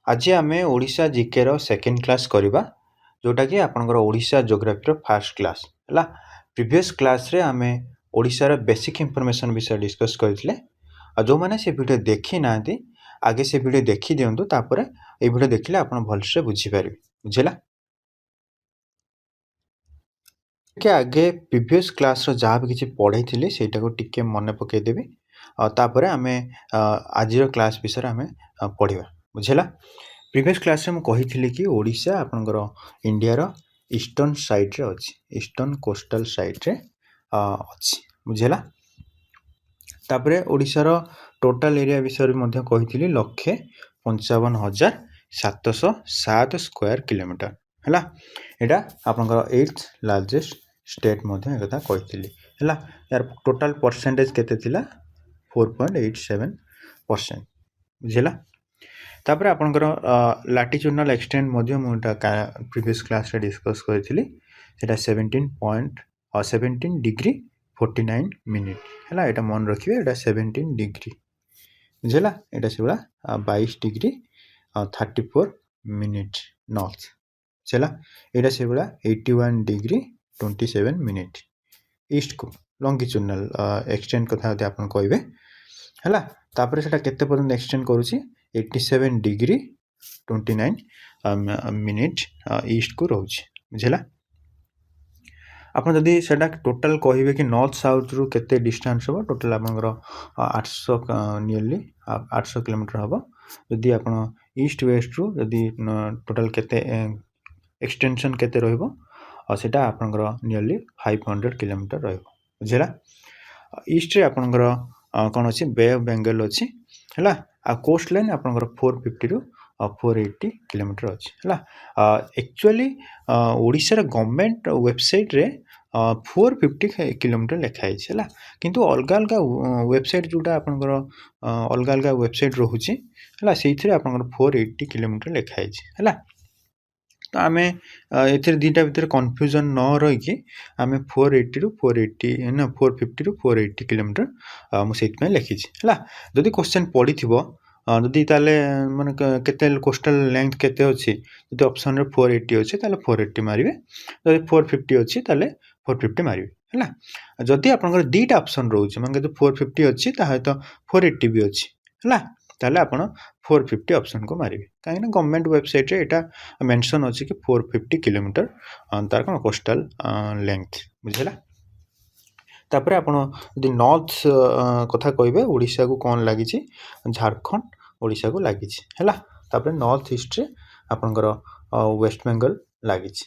आज आमे ओडिशा जीके रो सेकेंड क्लास करबा जोटा कि आपनकर ओडिशा ज्योग्राफी रो फर्स्ट क्लास हला। प्रीवियस क्लास रे आमे ओडिशा रो बेसिक इंफॉर्मेशन विषय डिस्कस करथिले। जो माने से वीडियो देखि नांती आगे से वीडियो देखि दियंतु तापरे ए वीडियो देखिले आपन भल से बुझी पारिबे बुझिला। के आगे प्रीवियस क्लास रो जहाँ भी किछि पढैथिले सेटा को टिके मने पके देबे तापरे आमे आज रो क्लास विषय आमे पढिबा बुझिला। प्रीवियस क्लास में कही कि ओडिशा आपनकर इंडिया रो ईस्टर्न साइड रे अछि, ईस्टर्न कोस्टल साइड रे अछि बुझिला। तापरे ओडिशा रो टोटल एरिया विषय रे मध्ये कहिथिली 1,55,707 स्क्वायर किलोमीटर हला। एटा आपनकर 8th लार्जेस्ट स्टेट मध्ये एकता कहिथिली हला। यार टोटल परसेंटेज केते थिला 4.87% बुझिला। तापर आपनकर लैटिट्यूडनल एक्सटेंट मध्ये मोटा प्रीवियस क्लास रे डिस्कस करथिली सेटा 17 डिग्री 49 मिनिट हला। एटा मन रखिबे एटा 17 डिग्री बुझिला। एटा सेबला 22 डिग्री 34 मिनिट नॉर्थ बुझिला। एटा सेबला 81 डिग्री 27 मिनिट ईस्ट को लॉन्गिट्यूडनल एक्सटेंट कथा होते आपन कहबे हला। तापर सेटा केते पर्यंत एक्सटेंड करूची 87 डिग्री 29 मिनिट ईस्ट को रहउची बुझिला। आपन जदी सेटा टोटल कहिबे कि नॉर्थ साउथ रु केते डिस्टेंस हो टोटल आपनकर 800 नियरली 800 किलोमीटर हबो। जदी आपन ईस्ट वेस्ट रु जदी टोटल केते एक्सटेंशन केते रहइबो सेटा आपनकर नियरली 500 किलोमीटर रहइबो बुझिला। ईस्ट रे आपनकर कोन अछि बे ऑफ बेंगल अछि हला। आ कोस्ट लाइन आपनकर 450 रु 480 किलोमीटर अछि हला। एक्चुअली ओडिसा रे गवर्नमेंट वेबसाइट रे 450 किलोमीटर लिखाइ छै हला। किंतु अलगा अलगा वेबसाइट जोटा आपनकर अलगा अलगा वेबसाइट रहउची हला सेइथरे आपनकर 480 किलोमीटर लिखाइ छै हला। तो आमे एथरे दीटा भीतर कंफ्यूजन न रही कि आमे 480 रु 480 ना 450 रु 480 किलोमीटर मु सेत में लिखि छी हला। जदी क्वेश्चन पढी थिबो जदी ताले माने केते कोस्टल लेंथ केते अछि जदी ऑप्शन रे 480 अछि ताले 480 मारिबे। जदी 450 अछि ताले 450 मारिबे हला। जदी आपनकर दीटा ऑप्शन रहउची माने 450 अछि ताहे तो 480 भी अछि हला। ताले आपण 450 ऑप्शन को मारिबे काहे ना गवर्नमेंट वेबसाइट रे एटा मेंशन अछि कि 450 किलोमीटर तार कोन कोस्टल लेंथ बुझिला। तापरे आपण यदि नॉर्थ कथा कहबे ओडिशा को कोन लागि छी झारखंड ओडिशा को लागि छी हला। तापरे नॉर्थ ईस्ट रे आपनकर वेस्ट बंगाल लागि छी।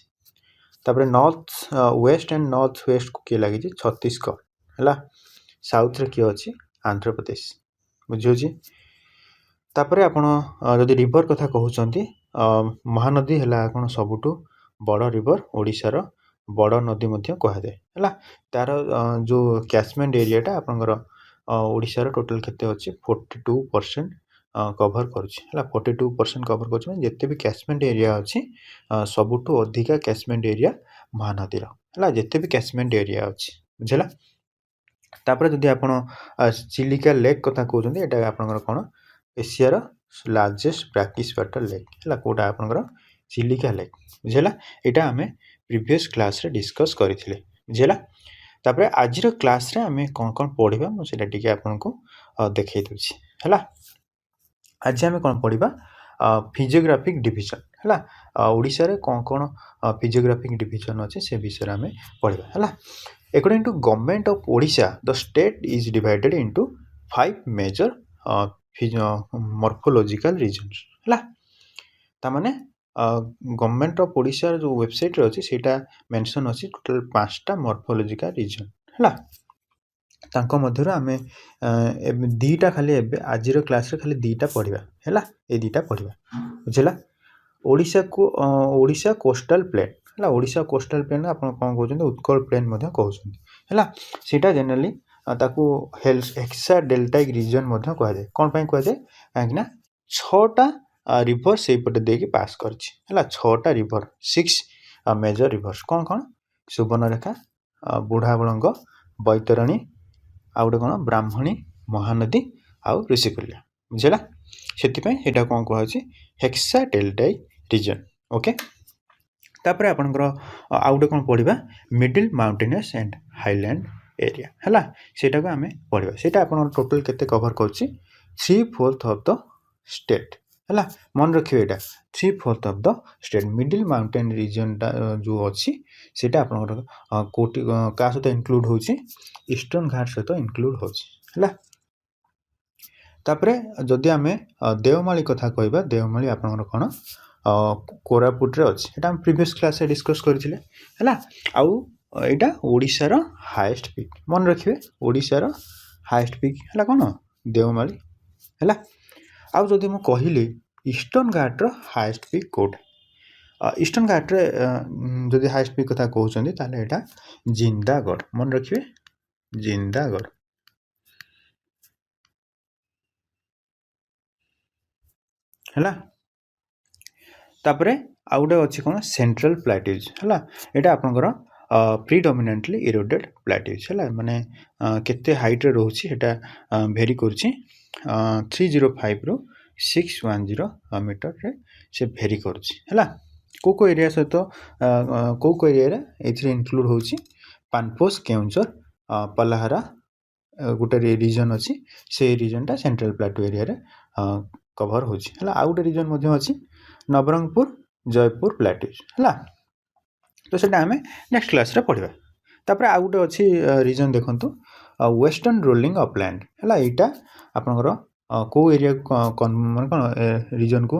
तापरे north west and north west को के लागि छी छत्तीसगढ़ हला। साउथ रे के अछि आंध्र प्रदेश बुझियो जी। तापरे आपण यदि रिवर कथा कहउचंती महानदी हला कोन सबुटू बड़ रिवर ओडिसा रो बड़ नदी मध्ये कहा जाय हला। तार जो कैचमेंट एरिया टा आपनकर ओडिसा रो टोटल केते अछि 42% कवर करूची हला। 42% कवर करूची माने जत्ते भी कैचमेंट एरिया अछि सबुटू अधिका कैचमेंट एरिया महानदी रो हला। जत्ते भी कैचमेंट एरिया अछि बुझिला। तापर जदी आपण चिलिका लेक कथा कहउचंती एटा आपनकर कोन एशिया रो लार्जेस्ट ब्रैकिश वाटर लेक हला। कोटा आपनकर चिलिका लेक बुझिला। एटा हमें प्रीवियस क्लास रे डिस्कस करिथिले बुझिला। तापर आज रो क्लास रे हमें कोन कोन पढिबा मु सेटा टिके आपन को देखै दोछि हला। आज हमें कोन पढिबा फिजियोग्राफिक डिवीजन हला। ओडिसा रे कोन कोन फिजियोग्राफिक डिवीजन अछि से विषय हमें पढिबा हला। According to government of Odisha the state is divided into 5 major morphological regions हला। ता माने गवर्नमेंट ऑफ ओडिशा जो वेबसाइट रे अछि सेटा मेंशन अछि टोटल 5टा मॉर्फोलॉजिकल रीजन हला। तांको मध्यरो हमें दीटा खाली एबे आज रो क्लास रे खाली दीटा पढिबा हला। ए दीटा पढिबा बुझिला। ओडिशा कोस्टल प्लेन हला। ओडिशा कोस्टल प्लेन आपण कोन कहउछन उत्कल प्लेन मध्ये कहउछन हला। सेटा जनरली ताकू हेक्सा डेल्टाइक रीजन मध्ये कहै जाय। कोन पय कहै जाय काहेकि ना 6टा रिवर से पटे देके पास करछि हला। 6टा रिवर 6 मेजर रिवर्स कोन कोन सुवर्णरेखा बुढ़ाबळंग बैतरणी आउटे कोन ब्राह्मणी महानदी आउ ऋषिकुल्य बुझिला। ସେଥିପାଇଁ ଏଇଟା କ'ଣ କୁହାଯାଉଛି ହେକ୍ସାଡେଲ୍ଟାଇଟ୍ ରିଜନ୍। ଓକେ, ତାପରେ ଆପଣଙ୍କର ଆଉ ଗୋଟେ କ'ଣ ପଢ଼ିବା ମିଡିଲ୍ ମାଉଣ୍ଟେନିୟସ୍ ଆଣ୍ଡ ହାଇଲ୍ୟାଣ୍ଡ ଏରିଆ ହେଲା, ସେଇଟାକୁ ଆମେ ପଢ଼ିବା। ସେଇଟା ଆପଣଙ୍କର ଟୋଟାଲ୍ କେତେ କଭର୍ କରୁଛି 3/4 ଅଫ୍ ଦ ଷ୍ଟେଟ୍ ହେଲା। ମନେ ରଖିବେ ଏଇଟା 3/4 of the state. Middle mountain ରିଜନ୍ଟା ଯେଉଁ ଅଛି ସେଇଟା ଆପଣଙ୍କର କେଉଁଠି କାହା ସହିତ ଇନକ୍ଲୁଡ଼ ହେଉଛି ଇଷ୍ଟର୍ଣ୍ଣ ଘାଟ ସହିତ ଇନକ୍ଲୁଡ଼ ହେଉଛି ହେଲା। ତାପରେ ଯଦି ଆମେ ଦେଓମାଳି କଥା କହିବା, ଦେଓମାଳି ଆପଣଙ୍କର କ'ଣ କୋରାପୁଟରେ ଅଛି, ଏଇଟା ଆମେ ପ୍ରିଭିୟସ୍ କ୍ଲାସ୍ରେ ଡିସ୍କସ୍ କରିଥିଲେ ହେଲା। ଆଉ ଏଇଟା ଓଡ଼ିଶାର ହାଏଷ୍ଟ ପିକ୍, ମନେ ରଖିବେ ଓଡ଼ିଶାର ହାଏଷ୍ଟ ପିକ୍ ହେଲା କ'ଣ ଦେଓମାଳି ହେଲା। ଆଉ ଯଦି ମୁଁ କହିଲି ଇଷ୍ଟର୍ଣ୍ଣ ଘାଟର ହାଏଷ୍ଟ ପିକ୍ କେଉଁଟା, ଇଷ୍ଟର୍ଣ୍ଣ ଘାଟରେ ଯଦି ହାଏଷ୍ଟ ପିକ୍ କଥା କହୁଛନ୍ତି ତାହେଲେ ଏଇଟା ଜିନ୍ଦାଗଡ଼, ମନେ ରଖିବେ ଜିନ୍ଦାଗଡ଼ ହେଲା। ତାପରେ ଆଉ ଗୋଟେ ଅଛି କ'ଣ ସେଣ୍ଟ୍ରାଲ୍ ପ୍ଲାଟ୍ୟୁଜ୍ ହେଲା, ଏଇଟା ଆପଣଙ୍କର ପ୍ରିଡମିନାଣ୍ଟଲି ଇରୋଡେଡ୍ ପ୍ଲାଟ୍ୟୁଜ୍ ହେଲା, ମାନେ କେତେ ହାଇଟ୍ରେ ରହୁଛି ସେଇଟା ଭେରି କରୁଛି 305ରୁ 610 ମିଟରରେ ସେ ଭେରି କରୁଛି ହେଲା। କେଉଁ ଏରିଆ ସହିତ କେଉଁ ଏରିଆରେ ଏଥିରେ ଇନକ୍ଲୁଡ଼ ହେଉଛି ପାନପୋଷ, କେଉଁଝର, ପଲାହାରା ଗୋଟେ ରିଜନ୍ ଅଛି, ସେଇ ରିଜନ୍ଟା ସେଣ୍ଟ୍ରାଲ୍ ପ୍ଲାଟ୍ୟୁ ଏରିଆରେ କଭର୍ ହେଉଛି ହେଲା। ଆଉ ଗୋଟେ ରିଜନ୍ ମଧ୍ୟ ଅଛି ନବରଙ୍ଗପୁର, ଜୟପୁର ପ୍ଲାଟ୍ୟୁଜ୍ ହେଲା। ତ ସେଇଟା ଆମେ ନେକ୍ସଟ କ୍ଲାସ୍ରେ ପଢ଼ିବା। ତାପରେ ଆଉ ଗୋଟେ ଅଛି ରିଜନ୍ ଦେଖନ୍ତୁ ୱେଷ୍ଟର୍ଣ୍ଣ ରୋଲିଂ ଅପଲ୍ୟାଣ୍ଡ ହେଲା। ଏଇଟା ଆପଣଙ୍କର କେଉଁ ଏରିଆକୁ ମାନେ କ'ଣ ରିଜନ୍କୁ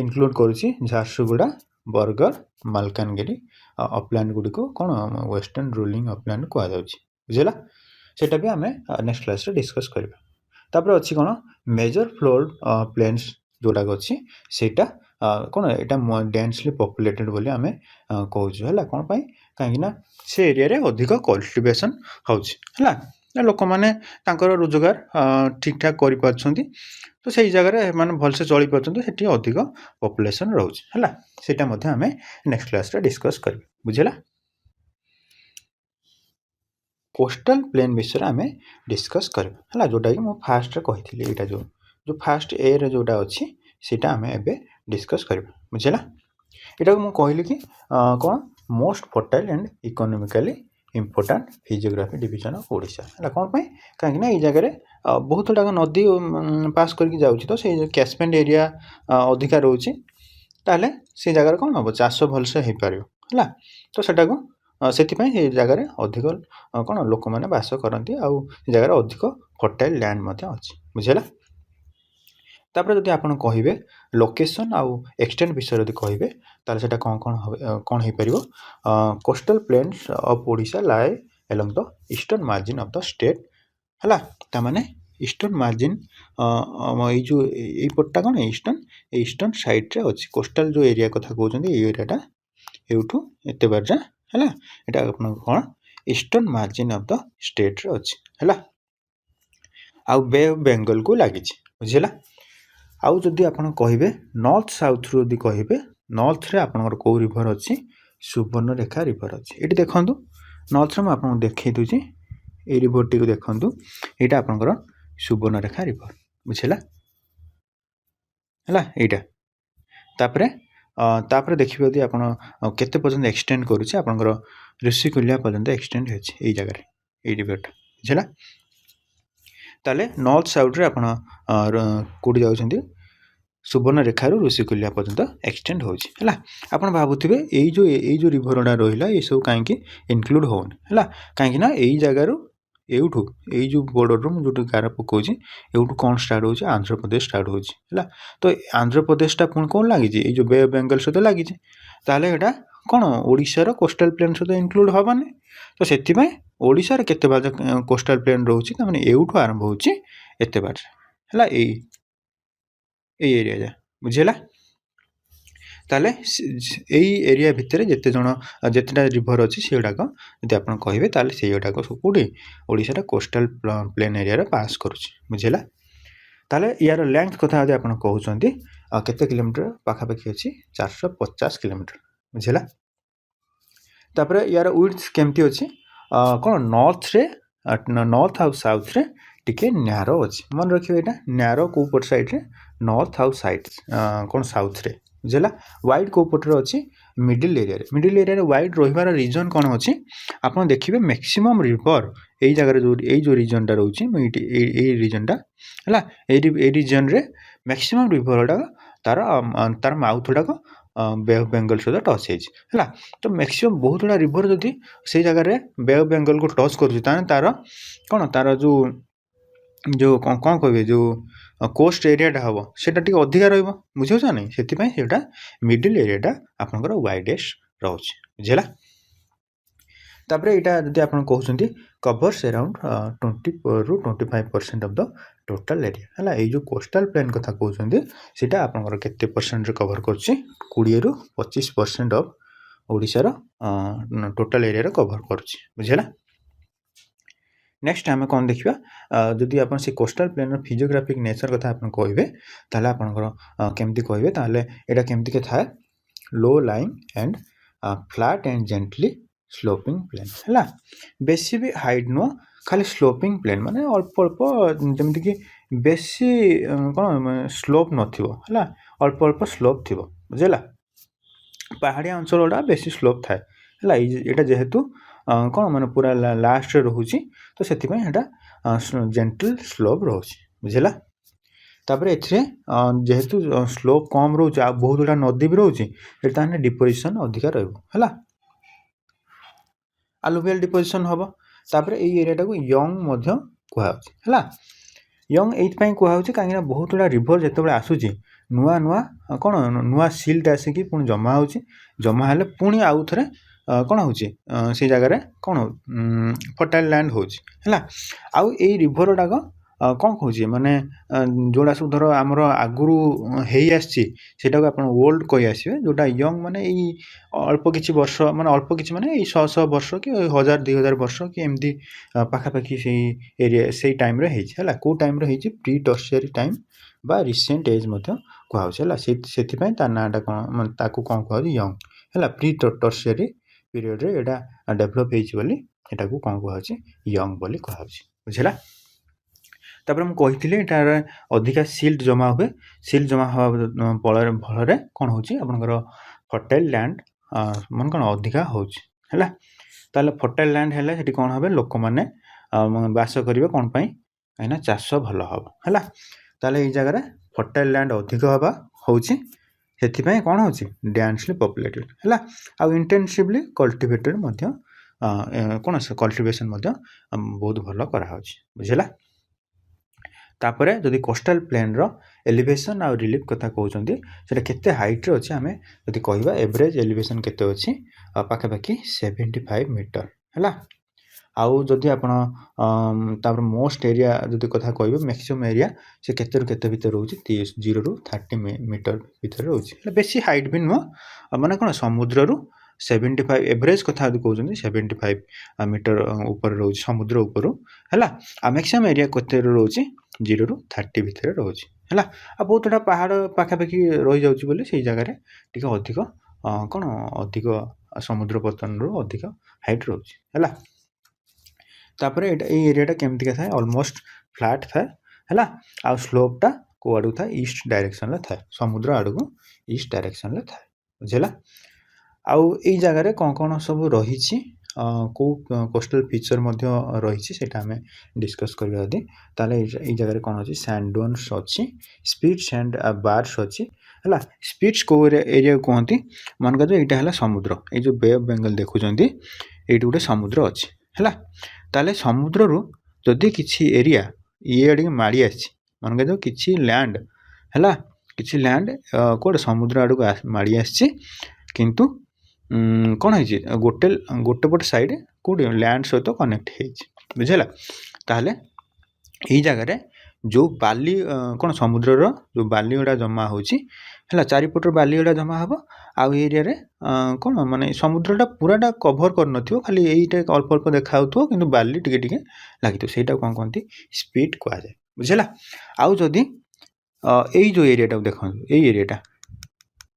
ଇନକ୍ଲୁଡ଼ କରୁଛି ଝାରସୁଗୁଡ଼ା, ବରଗଡ଼, ମାଲକାନଗିରି ଅପଲ୍ୟାଣ୍ଡ ଗୁଡ଼ିକୁ କ'ଣ ୱେଷ୍ଟର୍ଣ୍ଣ ରୋଲିଂ ଅପଲ୍ୟାଣ୍ଡ କୁହାଯାଉଛି, ବୁଝିଲା। ସେଇଟା ବି ଆମେ ନେକ୍ସଟ କ୍ଲାସ୍ରେ ଡିସ୍କସ୍ କରିବା। ତାପରେ ଅଛି କ'ଣ ମେଜର ଫ୍ଲୋର୍ ପ୍ଲେନ୍ସ ଯେଉଁଟାକ ଅଛି ସେଇଟା କ'ଣ ଏଇଟା ଡେନ୍ସଲି ପପୁଲେଟେଡ୍ ବୋଲି ଆମେ କହୁଛୁ ହେଲା। କ'ଣ ପାଇଁ, କାହିଁକିନା ସେ ଏରିଆରେ ଅଧିକ କଲ୍ଟିଭେସନ୍ ହେଉଛି ହେଲା, ଲୋକମାନେ ତାଙ୍କର ରୋଜଗାର ଠିକ୍ ଠାକ୍ କରିପାରୁଛନ୍ତି, ତ ସେଇ ଜାଗାରେ ମାନେ ଭଲସେ ଚଳିପାରୁଛନ୍ତି, ସେଠି ଅଧିକ ପପୁଲେସନ୍ ରହୁଛି ହେଲା। ସେଇଟା ମଧ୍ୟ ଆମେ ନେକ୍ସଟ କ୍ଲାସ୍ରେ ଡିସ୍କସ୍ କରିବା, ବୁଝିଲା। କୋଷ୍ଟାଲ ପ୍ଲେନ୍ ବିଷୟରେ ଆମେ ଡିସ୍କସ୍ କରିବା ହେଲା, ଯେଉଁଟାକି ମୁଁ ଫାର୍ଷ୍ଟରେ କହିଥିଲି, ଏଇଟା ଯେଉଁ ଫାର୍ଷ୍ଟ ଏରେ ଯେଉଁଟା ଅଛି ସେଇଟା ଆମେ ଏବେ ଡିସ୍କସ୍ କରିବା, ବୁଝିଲା। ଏଇଟାକୁ ମୁଁ କହିଲି କି କ'ଣ most fertile and economically important physiography division of Odisha ହେଲା। କ'ଣ ପାଇଁ, କାହିଁକିନା ଏଇ ଜାଗାରେ ବହୁତ ଗୁଡ଼ାକ ନଦୀ ପାସ୍ କରିକି ଯାଉଛି, ତ ସେଇ କ୍ୟାଚମେଣ୍ଟ ଏରିଆ ଅଧିକା ରହୁଛି, ତାହେଲେ ସେ ଜାଗାରେ କ'ଣ ହେବ ଚାଷ ଭଲସେ ହେଇପାରିବ ହେଲା। ତ ସେଟାକୁ ସେଥିପାଇଁ ସେ ଜାଗାରେ ଅଧିକ କ'ଣ ଲୋକମାନେ ବାସ କରନ୍ତି, ଆଉ ସେ ଜାଗାରେ ଅଧିକ ଫର୍ଟାଇଲ୍ ଲ୍ୟାଣ୍ଡ ମଧ୍ୟ ଅଛି, ବୁଝିଲା। ତାପରେ ଯଦି ଆପଣ କହିବେ ଲୋକେସନ୍ ଆଉ ଏକ୍ସଟେଣ୍ଟ ବିଷୟରେ ଯଦି କହିବେ ତାହେଲେ ସେଇଟା କ'ଣ ହେଇପାରିବ coastal plains of Odisha lie along the eastern margin of the state ହେଲା। ତାମାନେ ଇଷ୍ଟର୍ଣ୍ଣ ମାର୍ଜିନ୍ ଏଇ ଯେଉଁ ଏଇପଟଟା କ'ଣ ଇଷ୍ଟର୍ଣ୍ଣ ସାଇଡ଼୍ରେ ଅଛି, କୋଷ୍ଟାଲ ଯେଉଁ ଏରିଆ କଥା କହୁଛନ୍ତି ଏଇ ଏରିଆଟା ଏଇଠୁ ଏତେ ବାଟ ହେଲା, ଏଇଟା ଆପଣଙ୍କ କ'ଣ ଇଷ୍ଟର୍ଣ୍ଣ ମାର୍ଜିନ୍ ଅଫ୍ ଦ ଷ୍ଟେଟ୍ରେ ଅଛି ହେଲା, ଆଉ ବେ ଅଫ୍ ବେଙ୍ଗଲକୁ ଲାଗିଛି, ବୁଝିଲା। ଆଉ ଯଦି ଆପଣ କହିବେ ନର୍ଥ ସାଉଥରୁ ଯଦି କହିବେ, ନର୍ଥରେ ଆପଣଙ୍କର କେଉଁ ରିଭର ଅଛି ସୁବର୍ଣ୍ଣରେଖା ରିଭର ଅଛି। ଏଇଠି ଦେଖନ୍ତୁ ନର୍ଥରେ ମୁଁ ଆପଣଙ୍କୁ ଦେଖେଇ ଦେଉଛି, ଏଇ ରିଭରଟିକୁ ଦେଖନ୍ତୁ, ଏଇଟା ଆପଣଙ୍କର ସୁବର୍ଣ୍ଣରେଖା ରିଭର, ବୁଝିଲା ହେଲା ଏଇଟା। ତାପରେ ଦେଖିବେ ଯଦି ଆପଣ କେତେ ପର୍ଯ୍ୟନ୍ତ ଏକ୍ସଟେଣ୍ଡ କରୁଛି, ଆପଣଙ୍କର ଋଷିକୁଲ୍ୟା ପର୍ଯ୍ୟନ୍ତ ଏକ୍ସଟେଣ୍ଡ ହେଉଛି ଏଇ ଜାଗାରେ, ଏଇ ରିଭରଟା, ବୁଝିଲା। ତାହେଲେ ନର୍ଥ ସାଉଥରେ ଆପଣ କେଉଁଠି ଯାଉଛନ୍ତି ସୁବର୍ଣ୍ଣରେଖାରୁ ଋଷିକୁଲ୍ୟା ପର୍ଯ୍ୟନ୍ତ ଏକ୍ସଟେଣ୍ଡ ହେଉଛି ହେଲା। ଆପଣ ଭାବୁଥିବେ ଏଇ ଯେଉଁ ରିଭରଟା ରହିଲା ଏସବୁ କାହିଁକି ଇନକ୍ଲୁଡ଼ ହେଉନି ହେଲା, କାହିଁକିନା ଏଇ ଜାଗାରୁ ଏଇଠୁ ଏଇ ଯେଉଁ ବର୍ଡ଼ରରୁ ମୁଁ ଯେଉଁଠି ଗାର ପକାଉଛି ଏଇଠୁ କ'ଣ ଷ୍ଟାର୍ଟ ହେଉଛି ଆନ୍ଧ୍ରପ୍ରଦେଶ ଷ୍ଟାର୍ଟ ହେଉଛି ହେଲା। ତ ଆନ୍ଧ୍ରପ୍ରଦେଶଟା ପୁଣି କ'ଣ ଲାଗିଛି ଏଇ ଯେଉଁ ବେ ଅଫ୍ ବେଙ୍ଗଲ ସହିତ ଲାଗିଛି, ତାହେଲେ ଏଇଟା କ'ଣ ଓଡ଼ିଶାର କୋଷ୍ଟାଲ ପ୍ଲେନ୍ ସହିତ ଇନକ୍ଲୁଡ଼ ହେବନି। ତ ସେଥିପାଇଁ ଓଡ଼ିଶାରେ କେତେ ବାଟ କୋଷ୍ଟାଲ ପ୍ଲେନ୍ ରହୁଛି, ତାମାନେ ଏଇଠୁ ଆରମ୍ଭ ହେଉଛି ଏତେ ବାଟ ହେଲା, ଏଇ ଏରିଆ ଯା, ବୁଝିଲା। ତାହେଲେ ଏଇ ଏରିଆ ଭିତରେ ଯେତେଟା ରିଭର ଅଛି ସେଗୁଡ଼ାକ ଯଦି ଆପଣ କହିବେ ତାହେଲେ ସେଇଗୁଡ଼ାକ ସବୁ କେଉଁଠି ଓଡ଼ିଶାର କୋଷ୍ଟାଲ ପ୍ଲେନ୍ ଏରିଆରେ ପାସ୍ କରୁଛି, ବୁଝିଲା। ତାହେଲେ ୟାର ଲେନ୍ଥ କଥା ଯଦି ଆପଣ କହୁଛନ୍ତି କେତେ କିଲୋମିଟର ପାଖାପାଖି ଅଛି 450 କିଲୋମିଟର, ବୁଝିଲା। ତାପରେ ୟାର ୱିଡ୍ଥ କେମିତି ଅଛି, କ'ଣ ନର୍ଥ ଆଉ ସାଉଥରେ ଟିକେ ନ୍ୟାରୋ ଅଛି, ମନେ ରଖିବେ ଏଇଟା ନ୍ୟାରୋ କେଉଁ ପଟ ସାଇଡ଼୍ରେ नॉर्थ आउ साइड कौन साउथ रे बुझेला वाइड को पटर अछि मिडिल एरिया रे वाइड रहिबार रीजन कौन अछि आपण देखिबे मैक्सिमम रिवर एई जगह रे जो रीजन टा रहउछि एई रीजन टा हला एई रीजन रे मैक्सिमम रिवर टा तार माउथ टा बे ऑफ बेंगल सहित टच है तो मैक्सिमम बहुत गुड़ा रिवर जदि से जगह रे बे ऑफ बेंगल को टच कर तार कौन तार जो जो कौन कहे जो कोस्ट एरियाटा हम से अधिका रुझे नहीं से मिडिल एरियाटा आपंकर वाइडेस्ट रोचे बुझेगा तापर यहाँ जब आप कहते कवर्स अराउंड 20 ରୁ 25% ऑफ द टोटल एरिया है ये कोस्टल प्लेन कथा कहते हैं आपंकर केते परसेंट कवर कर 20 ରୁ 25% ऑफ ओडिशार टोटल एरिया कवर कर बुझेगा नेक्स्ट आम कौन देखा जदि आप कोस्टल प्लेन फिजियोग्राफिक नेचर कथा आप कहे ताले आपंकर केमती कहे ताले यहाँ केमती थाए low lying and flat and gently sloping plain है बेसी भी हाइट नुह खाली स्लोपिंग प्लेन माने अल्प अल्प जमीक कि बेसी कौन स्लोप ना अल्प अल्प स्लोप थी बुझेगा पहाड़िया अंचल गुड़ा बेसी स्लोप थाए है यहाँ जेहेतु कौन माने पूरा लास्ट रोचे तो से जेंटल स्लोप रोचे बुझेगा तापर जेहेतु स्लोप कम रोचे बहुत गुड़ा नदी भी रोचे डिपोजिशन अधिका रहा अलुवियल डिपोजिशन हम तापर ये एरिया को यंग कहला यंग ये कहूँ कहीं बहुत गुड़ा रिवर जिते आसूँ नुआ नुआ कौन नुआ सिल्ट आसिक पुणी जमा हो जमा हेले पुणी आउ थे कौन हो जगह कौन फर्टाइल लैंड होगा आउ ये रिवर टाक कौन कहूँ माने जोड़ा सब धर आमर आगुरी होटा को आप ओल्ड कही आसवे जोटा यंग माने अल्प किसी वर्ष माने अल्प किसी माने 100 वर्ष कि 1000-2000 वर्ष कि एमती पाखापाखि से एरिया से टाइम रे है कौ टाइम रे प्री टर्शियरी टाइम बा रिसेंट एज कहला से नाटा कौन ताकू कौन कह यंग है प्री टर्शियरी पीरियड रे एटा डेभलप होटा को कौन कह यंग बोली कह बुझेगा तापर मुझे कही एटार अधिका सिल्ट जमा हुए सिल्ट जमा हवा फल कौन होकर फर्टाइल लैंड मन कौन अधिका होगा ताले फर्टाइल लैंड है कौन हे लोक मैंने बास करेंगे कौन कहीं चाष भल हम है ताले ये जगह फर्टाइल लैंड अधिक हवा होची कौन हो डेंसली पॉपुलेटेड है आउ इंटेंसिवली कल्टिवेटेड कौन कल्टिवेशन बहुत भल करा बुझेगा तापर जदि कोस्टल प्लेन रो एलिवेशन आ रिलीफ कथा कहते हैं केते हाइट रे अच्छे आम जदि कहवा एवरेज एलिवेशन केते अच्छी पाखापाखि 75 मीटर है आउ जदि आप मोस्ट एरिया जदि कथा कह मैक्सिमम एरिया से केते रु केते भीतर रोचे 0 ରୁ 30 मीटर भीतर रोचे बेसी हाइट भी नुह माने कौन समुद्र रू 75 एवरेज कथा कहते 75 मीटर ऊपर रोचे समुद्र ऊपर है मैक्सिमम एरिया केते रोचे 0 ରୁ 30 भीतर रोचे है बहुत गुड़ा पहाड़ पाखापाखि रही जाऊँगी से जगह टी अधिक कौन अधिक समुद्र पतन रू अधिक हाइट रोचे है तापर ये एरियाटा केमती थाए ऑलमोस्ट फ्लैट थाए है आ स्लोपटा को आड़ था ईस्ट डायरेक्शन थाए समुद्र आड़ को ईस्ट डायरेक्शन थाए बुझेगा आउ ये जगह कौन कौन सब रही कौ कोस्टल फीचर रही आम डिस्कस करवा ताले ये जगह कौन अच्छी सैंड डोन्स अच्छी स्पीड्स एंड बार्स अच्छी है स्पीड्स को एरिया कहती मन कर यहाँ है समुद्र ये जो बे ऑफ बेंगल देखुं ये गोटे समुद्र अच्छी है ताले समुद्र रू जदि किसी एरिया ये आड़ माड़ी आसी मन कर कि लैंड है कि लैंड कौटे समुद्र आड़ को माड़ी आसी किंतु कौन है गोटे गोटे पट साइड कौटे लैंड सहित कनेक्ट बुझेगा ताहले यही जगह जो बाली कौन समुद्र जो बाली गुड़ा जमा होची है चारिपटर बाली गुड़ा जमा हम आउ एरिया रे कौन माने समुद्रटा पूराटा कभर कर नथिबो खाली एटा अल्प अल्प देखा होतो किंतु बाली टिके टिके लागितो सेटा कोन कोनती स्पीड कहा जाए बुझेला आउ जदी एई जो एरियाटा देखो एई एरियाटा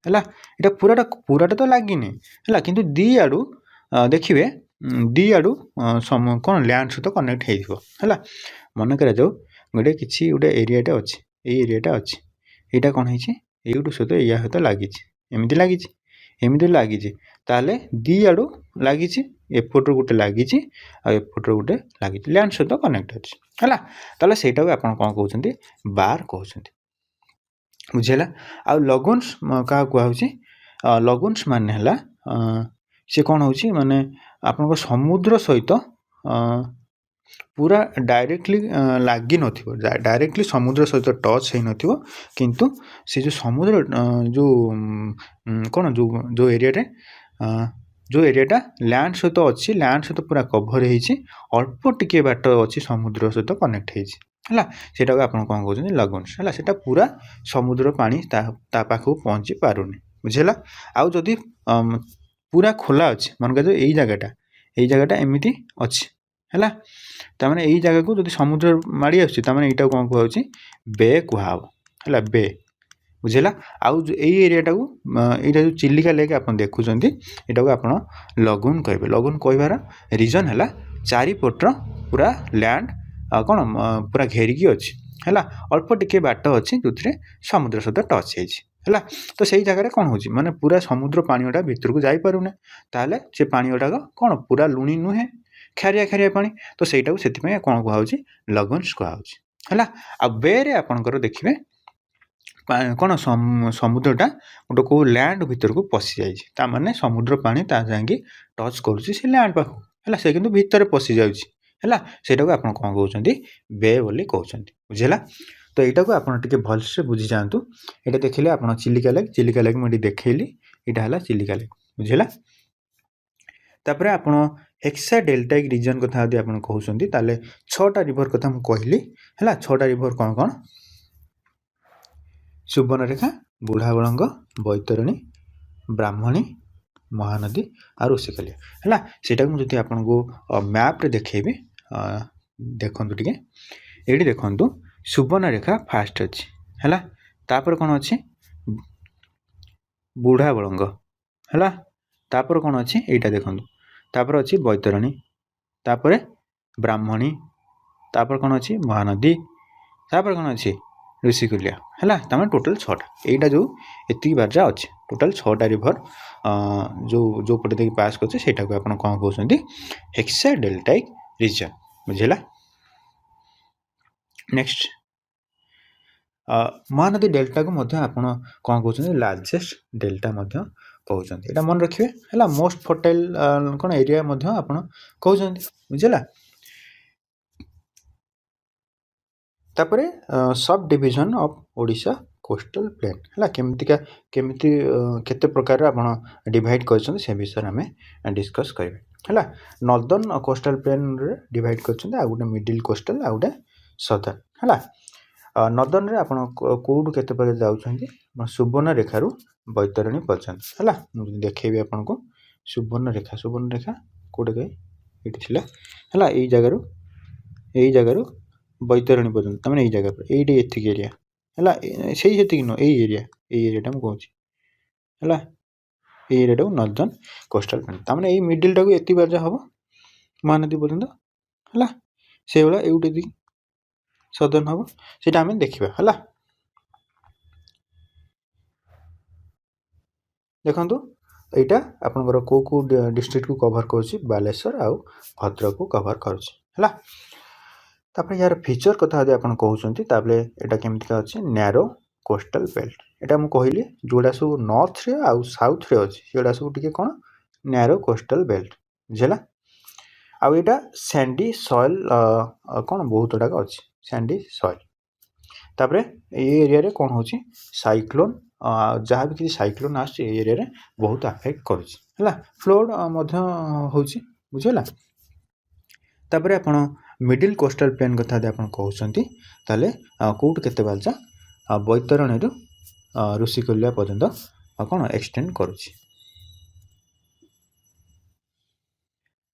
है ये पूराटा तो लगिनी है कि दी आड़ू देखिए दी आड़ू कौन लैंड सहित कनेक्ट हो मन कर जाऊ गोटे किसी गोटे एरियाटे अच्छी ये एरियाटा अच्छी ଏଇଟା କ'ଣ ହେଇଛି ଏଇଠୁ ସହିତ ଏୟା ସହିତ ଲାଗିଛି ଏମିତି ଲାଗିଛି ତାହେଲେ ଦୁଇ ଆଡ଼ୁ ଲାଗିଛି ଏପଟରୁ ଗୋଟେ ଲାଗିଛି ଆଉ ଏପଟରୁ ଗୋଟେ ଲାଗିଛି ଲ୍ୟାଣ୍ଡ ସହିତ କନେକ୍ଟ ଅଛି ହେଲା ତାହେଲେ ସେଇଟାକୁ ଆପଣ କ'ଣ କହୁଛନ୍ତି ବାର୍ କହୁଛନ୍ତି ବୁଝିହେଲା ଆଉ ଲଗୁନ୍ସ କାହାକୁ କୁହାହେଉଛି ଲଗୁନ୍ସ ମାନେ ହେଲା ସେ କ'ଣ ହେଉଛି ମାନେ ଆପଣଙ୍କ ସମୁଦ୍ର ସହିତ ପୁରା ଡାଇରେକ୍ଟଲି ଲାଗିନଥିବ ଡାଇରେକ୍ଟଲି ସମୁଦ୍ର ସହିତ ଟଚ୍ ହେଇନଥିବ କିନ୍ତୁ ସେ ଯେଉଁ ସମୁଦ୍ର ଯେଉଁ କ'ଣ ଯେଉଁ ଏରିଆରେ ଯେଉଁ ଏରିଆଟା ଲ୍ୟାଣ୍ଡ ସହିତ ଅଛି ଲ୍ୟାଣ୍ଡ ସହିତ ପୁରା କଭର୍ ହେଇଛି ଅଳ୍ପ ଟିକେ ବାଟ ଅଛି ସମୁଦ୍ର ସହିତ କନେକ୍ଟ ହେଇଛି ହେଲା ସେଇଟାକୁ ଆପଣ କ'ଣ କହୁଛନ୍ତି ଲଗୁନ୍ସ ହେଲା ସେଇଟା ପୁରା ସମୁଦ୍ର ପାଣି ତା ପାଖକୁ ପହଞ୍ଚି ପାରୁନି ବୁଝିହେଲା ଆଉ ଯଦି ପୁରା ଖୋଲା ଅଛି ମନେକର ଏଇ ଜାଗାଟା ଏମିତି ଅଛି ହେଲା ତାମାନେ ଏଇ ଜାଗାକୁ ଯଦି ସମୁଦ୍ର ମାଡ଼ି ଆସୁଛି ତାମାନେ ଏଇଟାକୁ କ'ଣ କୁହାହେଉଛି ବେ କୁହାହେବ ହେଲା ବେ ବୁଝିହେଲା ଆଉ ଏଇ ଏରିଆଟାକୁ ଏଇଟା ଯେଉଁ ଚିଲିକା ଲେକ୍ ଆପଣ ଦେଖୁଛନ୍ତି ଏଇଟାକୁ ଆପଣ ଲଗୁନ୍ କହିବେ ଲଗୁନ୍ କହିବାର ରିଜନ୍ ହେଲା ଚାରିପଟର ପୁରା ଲ୍ୟାଣ୍ଡ କ'ଣ ପୁରା ଘେରିକି ଅଛି ହେଲା ଅଳ୍ପ ଟିକେ ବାଟ ଅଛି ଯେଉଁଥିରେ ସମୁଦ୍ର ସହିତ ଟଚ୍ ହେଇଛି ହେଲା ତ ସେଇ ଜାଗାରେ କ'ଣ ହେଉଛି ମାନେ ପୁରା ସମୁଦ୍ର ପାଣିଟା ଭିତରକୁ ଯାଇପାରୁନି ତାହେଲେ ସେ ପାଣି ଗୁଡ଼ାକ କ'ଣ ପୁରା ଲୁଣି ନୁହେଁ ଖାରିଆ ପାଣି ତ ସେଇଟାକୁ ସେଥିପାଇଁ କ'ଣ କୁହାହେଉଛି ଲଗୁନ୍ସ କୁହାହେଉଛି ହେଲା ଆଉ ବେରେ ଆପଣଙ୍କର ଦେଖିବେ କ'ଣ ସମୁଦ୍ରଟା ଗୋଟେ କେଉଁ ଲ୍ୟାଣ୍ଡ ଭିତରକୁ ପଶିଯାଇଛି ତାମାନେ ସମୁଦ୍ର ପାଣି ତା ଯାଇକି ଟଚ୍ କରୁଛି ସେ ଲ୍ୟାଣ୍ଡ ପାଖକୁ ହେଲା ସେ କିନ୍ତୁ ଭିତରେ ପଶିଯାଉଛି ହେଲା ସେଇଟାକୁ ଆପଣ କ'ଣ କହୁଛନ୍ତି ବେ ବୋଲି କହୁଛନ୍ତି ବୁଝିହେଲା ତ ଏଇଟାକୁ ଆପଣ ଟିକେ ଭଲସେ ବୁଝିଯାଆନ୍ତୁ ଏଇଟା ଦେଖିଲେ ଆପଣ ଚିଲିକା ଲେକ୍ ମୁଁ ଏଠି ଦେଖେଇଲି ଏଇଟା ହେଲା ଚିଲିକା ଲେକ୍ ବୁଝିହେଲା ତାପରେ ଆପଣ ହେକ୍ସା ଡେଲ୍ଟାଇକ୍ ରିଜନ୍ କଥା ଯଦି ଆପଣ କହୁଛନ୍ତି ତାହେଲେ 6ଟା ରିଭର କଥା ମୁଁ କହିଲି ହେଲା 6ଟା ରିଭର କ'ଣ ସୁବର୍ଣ୍ଣରେଖା ବୁଢ଼ାବଳଙ୍ଗ ବୈତରଣୀ ବ୍ରାହ୍ମଣୀ ମହାନଦୀ ଆଉ ଋଷିକୂଲ୍ୟା ହେଲା ସେଇଟାକୁ ମୁଁ ଯଦି ଆପଣଙ୍କୁ ମ୍ୟାପ୍ରେ ଦେଖେଇବି ଦେଖନ୍ତୁ ଟିକେ ଏଇଠି ଦେଖନ୍ତୁ ସୁବର୍ଣ୍ଣରେଖା ଫାଷ୍ଟ ଅଛି ହେଲା ତାପରେ କ'ଣ ଅଛି ବୁଢ଼ାବଳଙ୍ଗ ହେଲା ତାପରେ କ'ଣ ଅଛି ଏଇଟା ଦେଖନ୍ତୁ ତାପରେ ଅଛି ବୈତରଣୀ ତାପରେ ବ୍ରାହ୍ମଣୀ ତାପରେ କ'ଣ ଅଛି ମହାନଦୀ ତାପରେ କ'ଣ ଅଛି ଋଷିକୂଲ୍ୟା ହେଲା ତାମାନେ ଟୋଟାଲ୍ 6ଟା ଏଇଟା ଯେଉଁ ଏତିକି ବାଜା ଅଛି ଟୋଟାଲ୍ 6ଟା ରିଭର ଯେଉଁ ପଟେ ଦେଇକି ପାସ୍ କରୁছে ସେଇଟାକୁ ଆପଣ କ'ଣ କହୁଛନ୍ତି ହେକ୍ସା ଡେଲ୍ଟାଇକ୍ ରିଜନ୍ ବୁଝିହେଲା ନେକ୍ସଟ ମହାନଦୀ ଡେଲ୍ଟାକୁ ମଧ୍ୟ ଆପଣ କ'ଣ କହୁଛନ୍ତି ଲାର୍ଜେଷ୍ଟ ଡେଲ୍ଟା ମଧ୍ୟ କହୁଛନ୍ତି ଏଇଟା ମନେ ରଖିବେ ହେଲା ମୋଷ୍ଟ ଫର୍ଟାଇଲ୍ କ'ଣ ଏରିଆ ମଧ୍ୟ ଆପଣ କହୁଛନ୍ତି ବୁଝିହେଲା ତାପରେ sub division of Odisha coastal plain ହେଲା କେମିତି କେତେ ପ୍ରକାର ଆପଣ ଡିଭାଇଡ଼ କରିଛନ୍ତି ସେ ବିଷୟରେ ଆମେ ଡିସ୍କସ୍ କରିବେ ହେଲା ନର୍ଦର୍ନ କୋଷ୍ଟାଲ୍ ପ୍ଲେନ୍ରେ ଡିଭାଇଡ଼ କରିଛନ୍ତି ଆଉ ଗୋଟେ ମିଡ଼ିଲ୍ କୋଷ୍ଟାଲ୍ ଆଉ ଗୋଟେ ସଦର୍ନ ହେଲା ନର୍ଦର୍ନରେ ଆପଣ କେଉଁଠୁ କେତେ ପର୍ଯ୍ୟନ୍ତ ଯାଉଛନ୍ତି ସୁବର୍ଣ୍ଣରେଖାରୁ ବୈତରଣୀ ପର୍ଯ୍ୟନ୍ତ ହେଲା ମୁଁ ଦେଖେଇବି ଆପଣଙ୍କୁ ସୁବର୍ଣ୍ଣରେଖା କେଉଁଠି ଏଇଠି ଥିଲା ହେଲା ଏଇ ଜାଗାରୁ ବୈତରଣୀ ପର୍ଯ୍ୟନ୍ତ ତାମାନେ ଏଇ ଜାଗା ଏଇଠି ଏତିକି ଏରିଆ ହେଲା ସେତିକି ନୁହଁ ଏଇ ଏରିଆଟା ମୁଁ କହୁଛି ହେଲା ଏଇ ଏରିଆଟାକୁ ନର୍ଦର୍ନ କୋଷ୍ଟାଲ୍ ପ୍ଲେନ୍ ତାମାନେ ଏଇ ମିଡ଼ିଲ୍ଟାକୁ ଏତିକି ବାଜା ହେବ ମହାନଦୀ ପର୍ଯ୍ୟନ୍ତ ହେଲା ସେଇଭଳିଆ ଏଇଠି ସଦର୍ନ ହେବ ସେଇଟା ଆମେ ଦେଖିବା ହେଲା ଦେଖନ୍ତୁ ଏଇଟା ଆପଣଙ୍କର କେଉଁ ଡିଷ୍ଟ୍ରିକ୍ଟକୁ କଭର୍ କରୁଛି ବାଲେଶ୍ୱର ଆଉ ଭଦ୍ରକକୁ କଭର୍ କରୁଛି ହେଲା ତାପରେ ୟାର ଫିଚର କଥା ଯଦି ଆପଣ କହୁଛନ୍ତି ତାହେଲେ ଏଇଟା କେମିତିକା ଅଛି ନ୍ୟାରୋ କୋଷ୍ଟାଲ୍ ବେଲ୍ଟ ଏଇଟା ମୁଁ କହିଲି ଯେଉଁଟା ସବୁ ନର୍ଥରେ ଆଉ ସାଉଥରେ ଅଛି ସେଗୁଡ଼ା ସବୁ ଟିକେ କ'ଣ ନ୍ୟାରୋ କୋଷ୍ଟାଲ୍ ବେଲ୍ଟ ବୁଝିହେଲା ଆଉ ଏଇଟା ସ୍ୟାଣ୍ଡି ସଏଲ୍ କ'ଣ ବହୁତ ଗୁଡ଼ାକ ଅଛି ସ୍ୟାଣ୍ଡି ସଏଲ୍ ତାପରେ ଏଇ ଏରିଆରେ କ'ଣ ହେଉଛି ସାଇକ୍ଲୋନ୍ ଯାହା ବି କିଛି ସାଇକ୍ଲୋନ୍ ଆସୁଛି ଏଇ ଏରିଆରେ ବହୁତ ଆଫେକ୍ଟ କରୁଛି ହେଲା ଫ୍ଲଡ୍ ମଧ୍ୟ ହେଉଛି ବୁଝିହେଲା ତାପରେ ଆପଣ ମିଡ଼ିଲ୍ କୋଷ୍ଟାଲ୍ ପ୍ଲେନ୍ କଥା ଯଦି ଆପଣ କହୁଛନ୍ତି ତାହେଲେ କେଉଁଠୁ କେତେ ବାଜା ବୈତରଣୀରୁ ଋଷିକୂଲ୍ୟା ପର୍ଯ୍ୟନ୍ତ କ'ଣ ଏକ୍ସଟେଣ୍ଡ କରୁଛି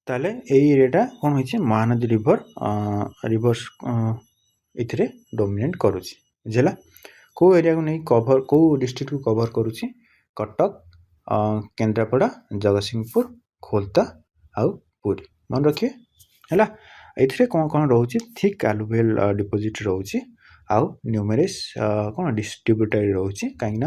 ତାହେଲେ ଏଇ ଏରିଆଟା କ'ଣ ହେଇଛି ମହାନଦୀ ରିଭର୍ସ ଏଥିରେ ଡୋମିନେଟ୍ କରୁଛି ବୁଝିହେଲା କେଉଁ ଏରିଆକୁ ନେଇ କେଉଁ ଡିଷ୍ଟ୍ରିକ୍ଟକୁ କଭର୍ କରୁଛି କଟକ କେନ୍ଦ୍ରାପଡ଼ା ଜଗତସିଂହପୁର ଖୋର୍ଦ୍ଧା ଆଉ ପୁରୀ ମନେ ରଖିବେ ହେଲା ଏଥିରେ କ'ଣ ରହୁଛି ଥିକ୍ ଆଲୁଭିଆଲ୍ ଡିପୋଜିଟ୍ ରହୁଛି आउ न्यूमेरियस कौन डिस्ट्रीब्यूटरी रोचे कहीं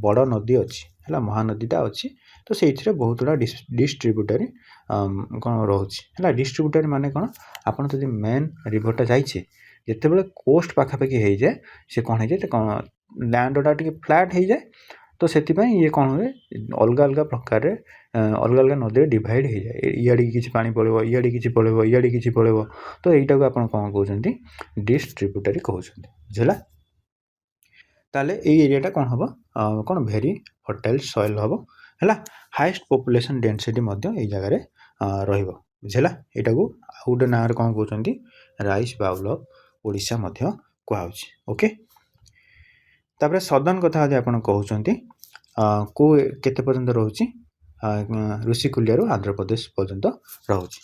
बड़ नदी अच्छी है महानदीटा अच्छी तो से बहुत गुड़ा डिस्ट्रीब्यूटरी कौन रोचे है डिस्ट्रीब्यूटरी माने कौन आपड़ जो मेन रिभरटा जाइए जिते बड़े कोस्ट पाखापाखि हो जाए से कौन हो जाए कौन लैंड टा टे फ्लाट हो जाए तो से ये कौन हुए अलग अलग प्रकार अलग अलग नदी डिवाइड हो जाए इे किसी पा पड़ो इे किसी पड़ो इे किसी पड़ो तो यहीटा को आप कौन कहते डिस्ट्रीब्यूटरी कहते बुझेगा ताले ये एरियाटा कौन हम कौन भेरी फर्टाइल सॉइल हम है हाईएस्ट पॉपुलेशन डेंसिटी ये जगह बुझेगा यहाँ को गोटे ना कौन कहते rice bowl of Odisha okay ओके तापर सदर्न कथा यदि आप कहते को केते पर्यंत रोचे ऋषिकुलिया आंध्र प्रदेश पर्यंत रोचे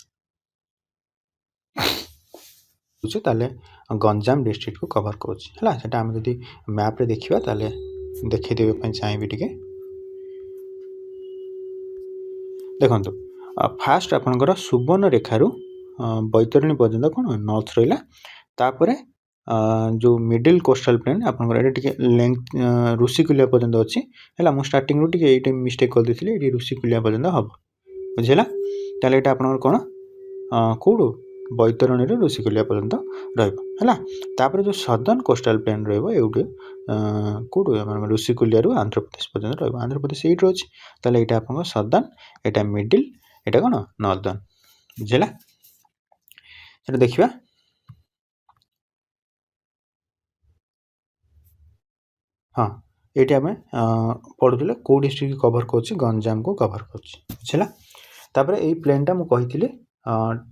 ताले गंजाम डिस्ट्रिक्ट को कवर करा आम जब मैप रे देखा ताले देखा चाहिए टी देखो फास्ट आपंकर सुवर्ण रेखार बैतरणी पर्यंत कौन नॉर्थ रहा तापर जो मिडिल कोस्टल प्लेन आपंकर लेंथ ऋषिकुलिया पर्यंत अच्छी है मुझे स्टार्टिंग रू ये मिस्टेक कर देती ये ऋषिकुलिया पर्यंत हम बुझेगा ताले ये आपंकर कौन कौटू बैतरणी ऋषिकुलिया पर्यंत रहा जो सदर्न कोस्टल प्लेन रोटे कौटू ऋषिकुलिया आंध्र प्रदेश पर्यंत आंध्र प्रदेश ये अच्छी ताले ये आप सदर्न यहाँ मिडिल यहाँ कौन नॉर्दर्न बुझेगा से देखा हाँ ये आम पढ़ुले कौ डिस्ट्रिक्ट कवर कर गंजाम को कवर कर तापर ये प्लेनटा मुझे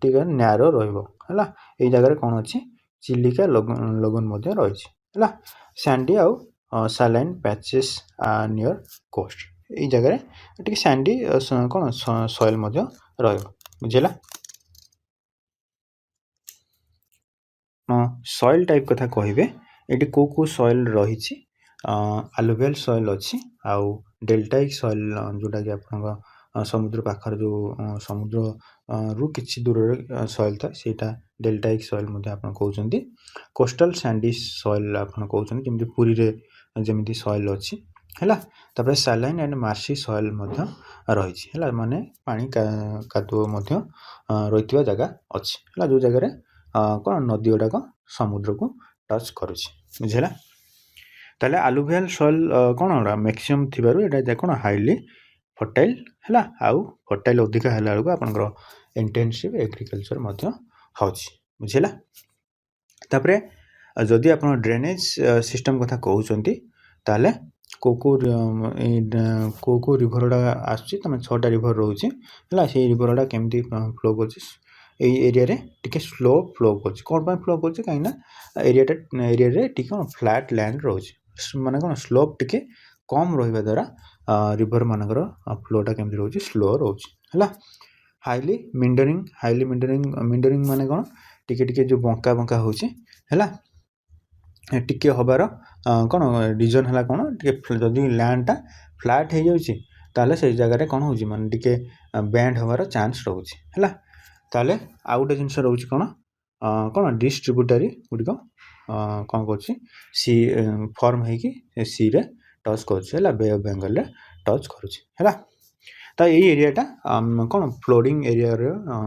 टी नैरो रहा ये जगह कौन अच्छी चिलिका लगुन रही है सैंडी आउ सैलाइन पैचेस नियर कोस्ट ये जगह टी सैंडी कौन सॉइल बुझेगा सॉइल टाइप कथा कहे ये कौ सॉइल रही आलुवियल सॉइल अच्छी आउ डेल्टाइक सॉइल जोटा कि आप समुद्र पाखर जो समुद्र रु किछि दूर सॉइल था सेटा डेल्टाइक सॉइल आप कहते कोस्टल सैंडी सॉइल आप कहते जमी पुरी रे जमी सॉइल अच्छी है तापर सैलाइन एंड मार्सी सॉइल रही है माने पानी कादुओ रही जगह अच्छी है जो जगह कौन नदी गुड़ाक समुद्र को टच करुच्ची बुझेगा ताले आलुवियल सॉइल कौन मैक्सिमम थी ये कौन हाईली फर्टाइल है आउ फर्टाइल अधिका है बेलू आप इंटेंसिव एग्रीकल्चर बुझेगा तापर जदि आप ड्रेनेज सिस्टम कथा कहते ताले को रिभर आसुची तुम 6टा रिभर रोचे है से रिभर केमती फ्लो कर एरिया रे टिके स्लो फ्लो कर कौन फ्लो कर कहीं एरिया टे कौन फ्लैट लैंड रोचे माने कौन स्लोप टिके कम रहा द्वारा रिभर मानकर फ्लोटा केमती रोचे स्लो रोचे है हाईली मिंडरिंग माने कौन टिके जो बंका बंका होचे है टिके हबार कौन रिजन है कौन टिके जदि लैंडटा फ्लैट हो जाउची ताले से जगह कौन हो माने टिके बैंड हबार चांस रोचे है ताले आउ गोटे जिनस रोचे कौन कौन डिस्ट्रीब्यूटरी गुड़िक कौन कर सी फॉर्म होगी सी रे टच कर बे ऑफ बेंगल रे टच करुँच तो ये एरियाटा कौन फ्लोडिंग एरिया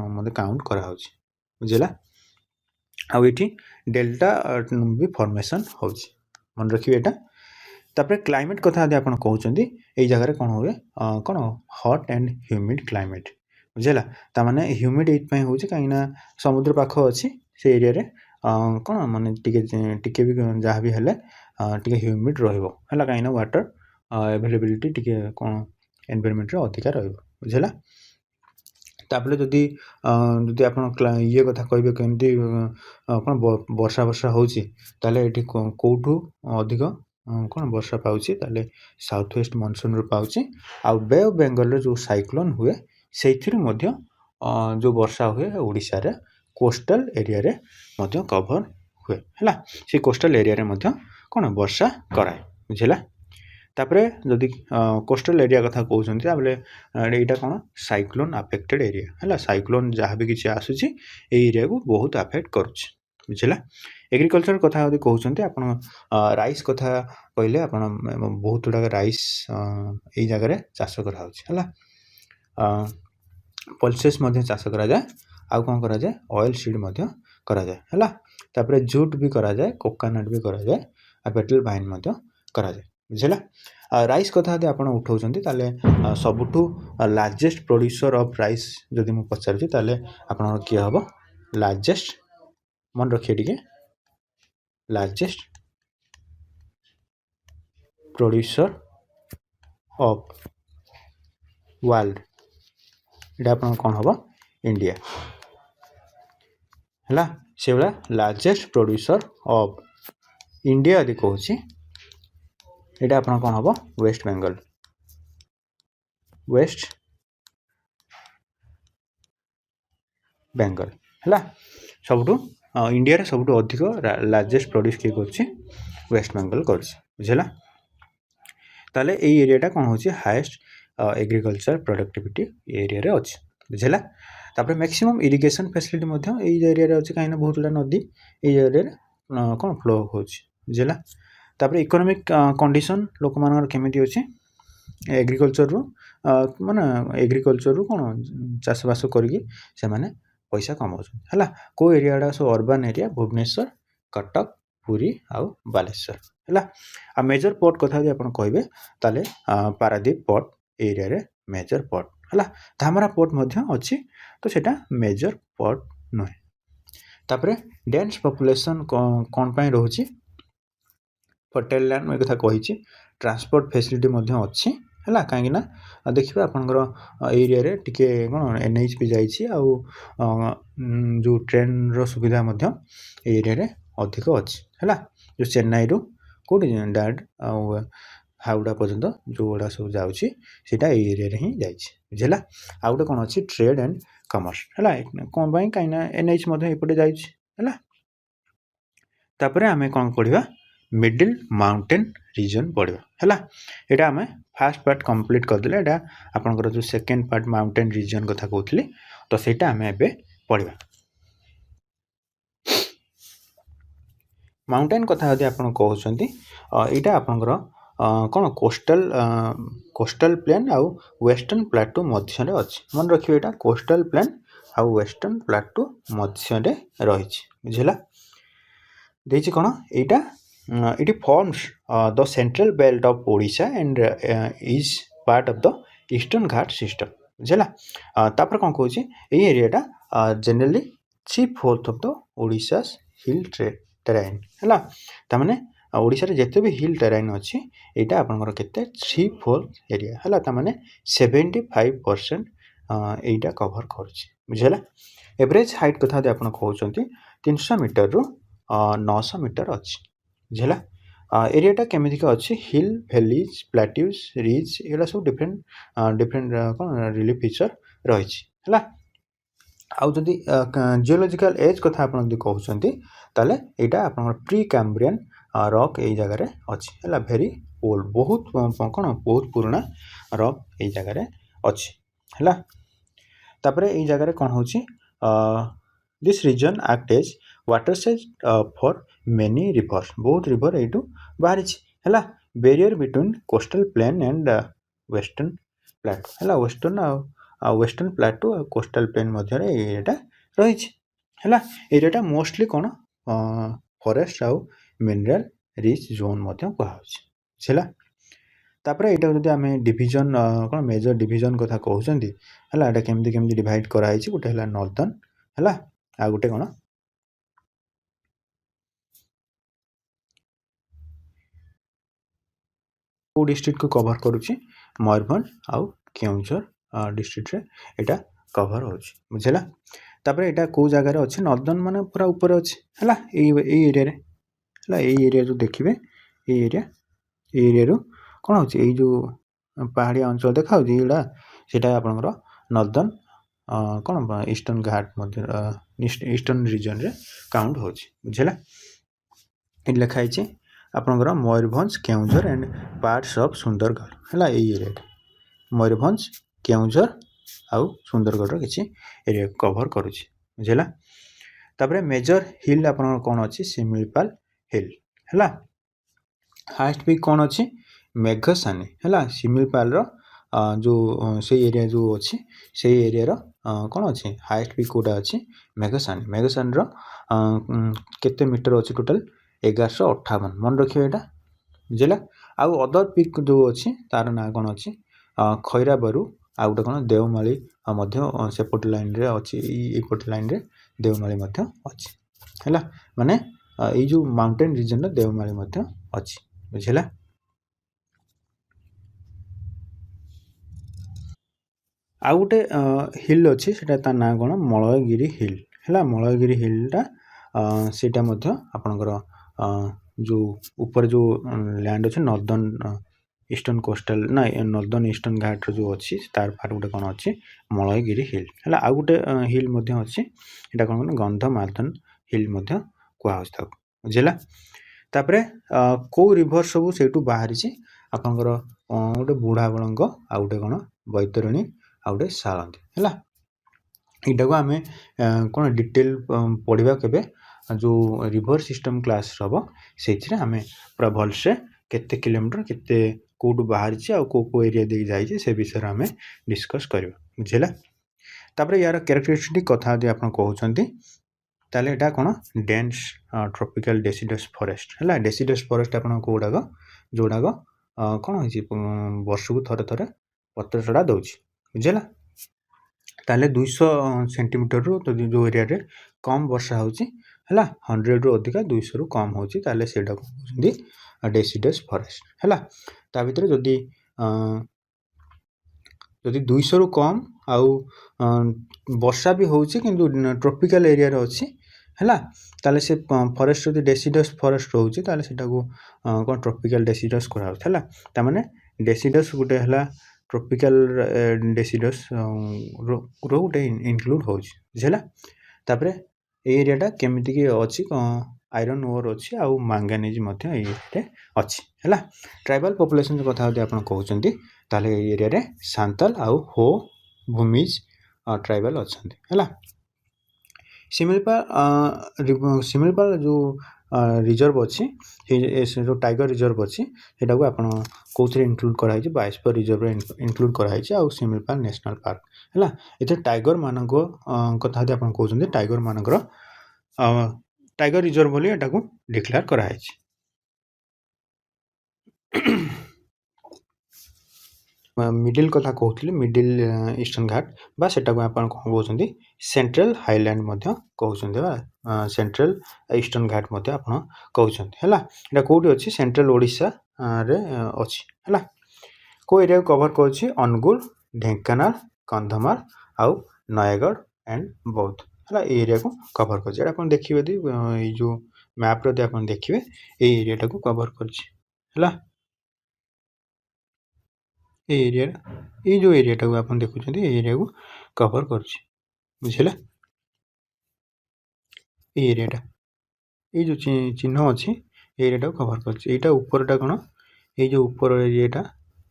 मतलब काउंट करा बुझेगा आउ ये डेल्टा भी फॉर्मेशन हो मन रखिए यहाँ तापर क्लाइमेट कथा यदि आप कहते ये जगह कौन हुए कौन हॉट एंड ह्यूमिड क्लाइमेट बुझेगा ताने ह्यूमिड ये हूँ कहीं समुद्र पाख अच्छी से एरिया रे कौन माने टिके भी जहाँ भी हेल्ले टिके ह्यूमिड रहा कहीं वाटर अवेलेबिलिटी टिके कौन एनवायरमेंट अधिका बुझेगा तापर जदि आप ये कथा कहे केमती कौन वर्षा वर्षा होची ताले ये कौटू अधिक कौन वर्षा पाउची ताले साउथ वेस्ट मनसून रू पाउची आउ बे ऑफ बेंगल जो साइक्लोन हुए से जो वर्षा हुए ओडिशा रे कोस्टल एरिया रे कवर हुए है से कोस्टल एरिया रे कौन वर्षा कराए बुझेगा तापर जदि कोस्टल एरिया कथा कहते यहाँ कौन साइक्लोन अफेक्टेड एरिया है साइक्लोन जहाँ भी किसी आसूची एरिया को बहुत अफेक्ट करुच्ची बुझेगा एग्रीकल्चर कथा यदि कहते आप राइस कथा कहले आप बहुत गुड़ाक राइस ये जगह चाष कराला पल्सेस चाष करा जाए आउ कौन करा जाए ऑयल सीड करा जाए है तापर जूट भी करा जाए कोकोनट भी करा जाए आ पेट्रोल वाइन करा जाए बुझेगा राइस कथा यदि आप उठाऊँ सबुठू लार्जेस्ट प्रोड्यूसर ऑफ राइस जदि मुझे पचारूँ ताले आप किए हम लार्जेस्ट मन रखिए टिके लार्जेस्ट प्रोड्यूसर ऑफ वर्ल्ड ये आप कौन हम इंडिया है से भाया लार्जेस्ट प्रोड्यूसर ऑफ इंडिया यदि कहूँ यहाँ आप कौन हम वेस्ट बेंगल वेस्ट बेंगल है सबुठू इंडिया रे सबुठू अधिक लार्जेस्ट प्रोड्यूस किए कर वेस्ट बेंगल कर बुझेगा ताले ये एरियाटा कौन हो हाईएस्ट एग्रीकल्चर प्रोडक्टिविटी एरिया रे अच्छी बुझेगा तापर मैक्सिमम इरिगेशन फैसिलिटी एरिया अच्छे कहीं बहुत गुड़ा नदी ये एरिया कौन फ्लो हो बुझेगा तापर इकोनॉमिक कंडीशन लोक मान केमी अच्छे एग्रीकल्चर रु माने एग्रीकल्चर रु कौन चाष बास करिकी से माने पैसा कमाउछन है को एरिया सब अर्बन एरिया भुवनेश्वर कटक पुरी आउ बालेश्वर है आ मेजर पोर्ट कथा आप कहे ताले पारादीप पोर्ट एरिया रे मेजर पोर्ट है धामरा पोर्ट अच्छी तो सेटा मेजर पोर्ट नुहे तापर डेन्स पॉपुलेशन कौन पाई रोची फर्टाइल लैंड मैं कथा कही ट्रांसपोर्ट फैसिलिटी अच्छी है कहीं देखिए आपंकर एरिया रे टिके कौन एनएच भी जाइए जो ट्रेन रो सुविधा एरिया रे अधिक अच्छी है जो चेन्नई रु कौटी डायरेक्ट हावड़ा पर्यंत जो गुड़ा सब जाऊँगी सीटा एरिया रे ही जाइए बुझेगा आ गए कौन अच्छी ट्रेड एंड कमर्स है कौन पाई कहीं एनएच एपटे जाइए तापर आम कौन पढ़ा मिडिल माउंटेन रीजन पढ़ा है यहाँ आम फास्ट पार्ट कंप्लीट करदे यहाँ आपंकर जो सेकेंड पार्ट माउंटेन रीजन कथा कहती तो सहीटा आम ए पढ़ा माउंटेन कथा यदि आप कहते यहाँ आपंकर कौन कोस्टल प्लेन आउ वेस्टर्न प्लाटू मध्य अच्छी मन रखिए यहाँ कोस्टल प्लेन आउ वेस्टर्न प्लाटू मध्य रही बुझेगा देखिए कौन यहाँ it forms the central belt of Odisha and is part of the eastern Ghat system बुझेगा तापर कौन कहूँ ये एरियाटा generally 3/4 of the Odisha hill terrain है ताने ओडिशा रे जिते भी हिल टेराइन अच्छी यहाँ आपंकर के 3/4 एरिया है ताने 75% यहाँ कभर कर बुझेगा एवरेज हाइट कथा आप कहते 300 मीटर रु 900 मीटर अच्छी बुझेगा एरियाटा केमिका अच्छी हिल भैलीज प्लाट्यूज रिज ये सब डिफरेंट डिफरेंट कौन रिलीफ फीचर रही है आउ जदि जियोलॉजिकल एज कथा आप कहते ताले यहाँ आप प्री कैम्ब्रियन रॉक ये जगह अच्छी है वेरी ओल्ड बहुत कौन बहुत पुराना रॉक ये जगह अच्छी है तापर ये जगह कौन हो this region act as watershed for many rivers बहुत रिवर यू बाहरी है barrier between coastal plain and western plateau है वेस्टर्न प्लाटू और कोस्टल प्लेन मध्य एरिया रही है एरियाटा मोस्टली कौन फॉरेस्ट आउ मिनरल रिच जोन कहला तापर यहाँ जब आम डिविजन कौन मेजर डिविजन कथा कहते है यहाँ केमती डिवाइड कराई गोटे है नॉर्दर्न है आ गोटे कौन डिस्ट्रिक्ट को कवर करुच्ची मयूरभंज आउ केउझर डिस्ट्रिक्ट रे एटा कवर हो बुझेगा तापर यहाँ कौ जगार अच्छे नॉर्दर्न माने पूरा ऊपर अच्छे है एरिया है एरिया जो देखिए एरिया रू कौन हो जो पहाड़िया अंचल देखा यहाँ से आपंकर नॉर्दर्न कौन ईस्टर्न घाट ईस्टर्न रीजन रे काउंट हो बुझेगा ये लिखाई आपंकर Mayurbhanj Keonjhar and parts of Sundargarh है एरिया मयूरभंज केउझर आउ सुंदरगढ़ किसी एरिया कवर करुच्ची बुझेगा तापर मेजर हिल आपन कौन अच्छी शिमिलीपाल हिल है। हाइस्ट पिक कौन अच्छी मेघसानी है। शिमिलीपाल जो से एरिया जो अच्छी से एरिया कौन अच्छी हाइस्ट पिक कोटा अच्छी मेघसानी। मेघसानी केते मीटर अच्छी टोटाल 1158 मन रखिए यहाँ बुझेगा। आउ अदर पिक जो अच्छी तार ना कौन अच्छी खैराबरू आ गोटे कौन देवमाली सेपट लाइन रे अच्छी एपट लाइन रे देवमाली अच्छी है माने ये जो माउंटेन रीजन देवमाली अच्छी बुझेगा। आउ गोटे हिल अच्छी से ना कौन मलयगिरी हिल है। मलयगिरी हिलटा सेटा आपणकर जो ऊपर जो लैंड अच्छे नॉर्दर्न ईस्टर्न कोस्टल ना नॉर्दर्न ईस्टर्न घाट जो अच्छी तार पार गोटे कौन अच्छी मलयगिरी हिल है। आउ गोटे हिल अच्छी यहाँ कौन गंधमार्दन हिल कहुता बुझेगा। तापर कौ रिभर सब से बाहरी आपंकर गोटे बुढ़ा बड़ंग आ गोटे कौन बैतरणी आ गोटे सारंगी है। यहाँ को आम कौन डिटेल पढ़ा के जो रिभर सिस्टम क्लास हम से आम पूरा भलसे केते किलोमीटर केते कौटू बाहरी आ को एरिया दे जाइए से विषय आम डिस्कस करवा बुझेगा। तापर यार कैरेक्टरिस्टिक कथा आप कहते ताले एटा कौन डेन्स ट्रॉपिकल डेसिडस फॉरेस्ट है। डेसिडस फॉरेस्ट आप कौटाक जोड़ाक कौन हो वर्ष को थरे थरे पत्र चढ़ा दौर बुझेगा। ताले 200 सेंटीमीटर रू तो जो एरिया रे कम वर्षा होची है 100 रू अधिका 200 रू कम होची ताले सेटा कहउछंदी डेसिडस फॉरेस्ट है। ता भीतर जदी 200 रू कम आउ वर्षा भी होची किंतु ट्रॉपिकल एरिया रे अछि है ताले से फॉरेस्ट जदी डेसिडस फॉरेस्ट होची ताले सेटा को कोन ट्रॉपिकल डेसिडस करा है। ता माने डेसिडस गुटे है ट्रॉपिकल डेसिडस रो गोटे इनक्लूड हो बुझेगा। तापर एरियाटा केमिति कि अच्छी आयरन ओर अच्छी आउ मांगानीज अच्छी है। ट्राइबल पॉपुलेशन जो कथा आप कहते ताले एरिया रे सांताल आउ हो भूमिज ट्राइबल अच्छा है। शिमिलीपाल जो रिजर्व अच्छी जो टाइगर रिजर्व अच्छी सेटा को आपन कौन इनक्लूड कराई बाइस्पर रिजर्व इनक्लूड कराई आउ शिमिलीपाल नेशनल पार्क है। ये टाइगर मान कथा आप कहते टाइगर मानकर टाइगर रिजर्व बोली एटा को डिक्लेयर कराई। मिडिल कथा कहते मिडिल ईस्टर्न घाट बा सेटा को आप कहते सेंट्रल हाईलैंड कहते सेंट्रल ईस्टर्न घाट आप कहते है। कौटी अच्छी सेंट्रल ओडिशा रे अच्छी है। को एरिया को कवर कर अनुगुल ढेंकानाल कंधमाल आउ नयागढ़ एंड बौद्ध है। एरिया को कवर कर देखिए जो मैप रे आप देखिए ये एरिया को कवर कर एरिया ये जो एरिया को आप देखुं एरिया को कवर कर बुझेगा। एरियाटा ये जो चिन्ह अच्छी एरिया को कवर कर यहाँ ऊपरटा कौन ये जो ऊपर एरियाटा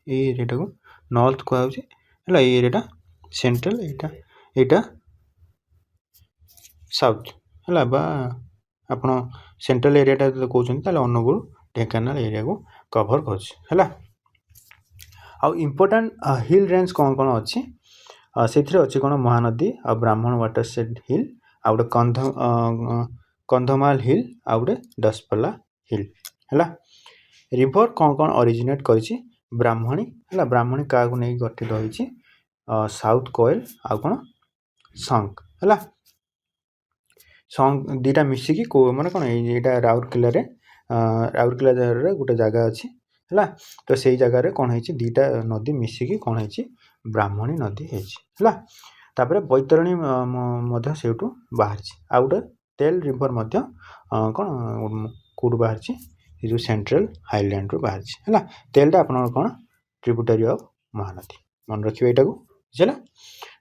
ये एरियाटा को नॉर्थ कहला एरियाटा सेंट्रल यहाँ साउथ है बा आप सेंट्रल एरियाटा जो कहते अनुगुल ढेंकानाल एरिया को कवर कर। आउ इम्पोर्टाट हिल रेंज कौन कौन अच्छी से अच्छी कौन महानदी आ ब्राह्मण वाटरसेड हिल आ गोटे कंधमाल हिल आ गोटे दसपल्ला हिल है। रिभर कौन कौन ओरिजिनेट करी ब्राह्मणी है। ब्राह्मणी क्या नहीं गठित होती साउथ कोयल आ कौन संक है। संक दीटा मिसिकी माने कौन यहाँ राउरकेला गोटे जगह अच्छी है। तो से जगार कौन है दीटा नदी मिसिकी कौन है ब्राह्मणी नदी है। तापर बैतरणी से बाहर आ गोटे तेल रिभर कौन कौट बाहर जो सेंट्रल हाईलैंड रू बाहर है। तेलटा आप कौन ट्रिब्यूटरी ऑफ महानदी मन रखिए यहाँ को बुझेगा।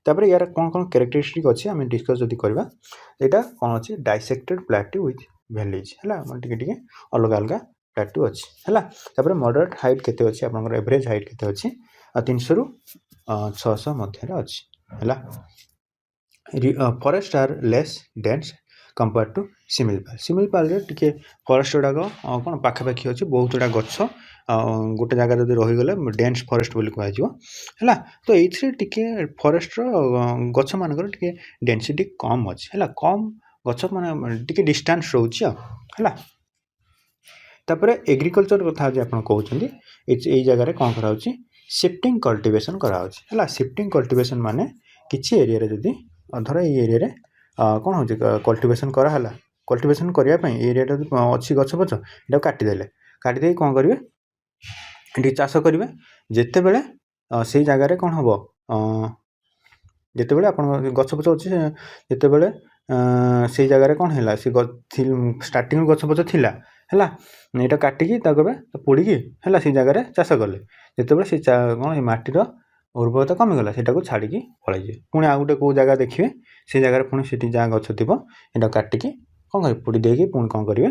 तापर यार कौन कौन कैरेक्टरिस्टिक अच्छी आम डिस्कस जब करवा यहाँ कौन अच्छी डाइसेक्टेड प्लेट्यू विथ वैलीज है टे अलग अलग प्लेट्यू अच्छी है। तापर मॉडरेट हाइट केते अच्छी आप एवरेज हाइट केते अच्छी 300 रू 600 मध्य अच्छी है। Forest are less dense compare to Similipal Similipal टिके फरेस्ट गुड़ाक कौन पाखापाखि अच्छी बहुत गुड़ा गछ गोटे जगह जब रहीगले डेन्स फरेस्ट बोली कहला तो ये टिके फरेस्ट गछ मानकर टिके डेनसीटी कम अच्छी है कम गछ माने टिके डिस्टेंस रोचे है तापर एग्रीकल्चर कथा आप कहते ये जगह कौन कराऊँ शिफ्टिंग कल्टिवेशन कराऊँ शिफ्टिंग कल्टिवेशन माने किसी एरिया जदि धर ये एरिया कौन हो कल्टिवेशन कराला कल्टिवेशन करने एरिया अच्छी गछ पछ ये काटिदेले काटिदे कौन करेंगे ये चाष करेंगे जिते बड़े से जगार कौन हम जिते बड़े आप गछ पछ अच्छे जिते बड़े से जगार कौन है सी स्टार्टिंग गछ पछ थिला है यहाँ काटिकी पोड़ी है से जगार चाष कले जिते बड़े से कौन माटीर उर्वरता कमिगला से छाड़ी पलैजे पुणी आउ गोटे कौ जगह देखिए से जगार पुणी से जहाँ गछ थी यहाँ काटिकी कौन कर पोड़ी देकी पुणी कौन करेंगे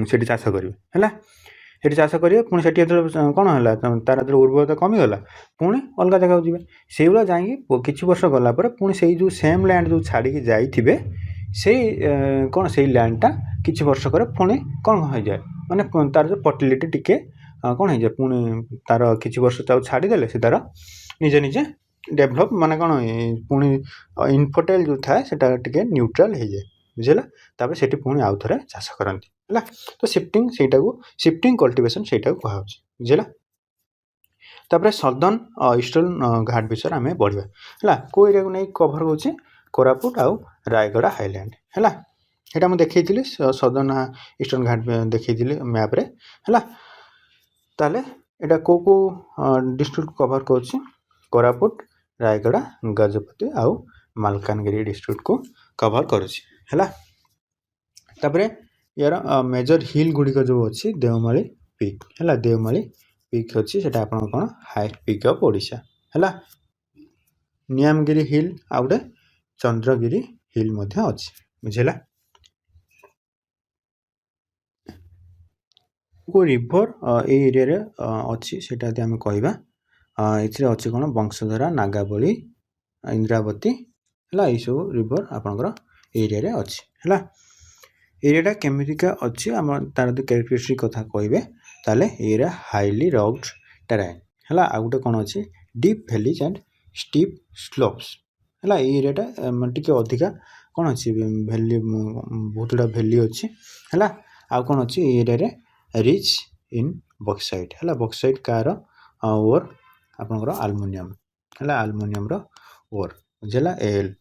से चाष करेंगे है ये चाष करेंगे पुणी से कौन है तार जो उर्वरता कमिगला पुणी अलग जगह जी से भाया जा कि वर्ष गलापर पुणी से जो सेम लैंड जो छाड़ी जाइए से कौन से लैंडटा किसी वर्ष पर पुणी कौन हो जाए माने तार जो फर्टिलिटी टिके कौन हो जाए पुणी तार किसी वर्ष छाड़ीदे से तार निजे निजे डेभलप माने कौन पुणी इनफर्टाइल जो थाए सेटा टिके न्यूट्रल हो जाए बुझेगा तापर से पुणी आउ थे चाष करती है तो शिफ्टिंग सेटा को शिफ्टिंग कल्टिवेशन सेटा को कहुच्छे बुझेगा तापर सदर्न ईस्टर्न घाट विषय आम बढ़िया है कौ एरिया को नहीं कभर होचे कोरापुट आउ रायगड़ा हाईलैंड है यहाँ मुझे देखी सदर्न ईस्टर्न घाट देखी मैप्रे है ताले यहाँ कौ कौ डिस्ट्रिक्ट कभर कर कोरापुट रायगड़ा गजपति आउ मालकानगिरी डिस्ट्रिक्ट को कभर करुँच है यार मेजर हिल गुड़िक जो अच्छी देवमाली पीक है देवमाली पीक अच्छी से कौन हाइस्ट पीक ऑफ ओडिशा है नियामगिरी हिल आउ गोटे चंद्रगिरी हिल अच्छी बुझेगा को रिभर ए एरिया अच्छी से आम कहवा ये अच्छी कौन वंशधारा नागावली इंद्रावती है ये सब रिभर आपंकर एरिया अच्छी है एरिया केमिका अच्छी आम तार कैरेक्टरिस्टिक कथा कहे ताले एरिया हाईली रग्ड टेराइन है आउ गोटे कौन अच्छी deep valleys and steep slopes है एरिया टी अधिका कौन अच्छी वैली बहुत गुड़ा वैली अच्छी है आउ कौन अच्छी एरिया रिच इन बक्साइट है बक्साइट कार ओर आपंकर आलुमिनियम है आलुमिनियम ओर बुझेगा एल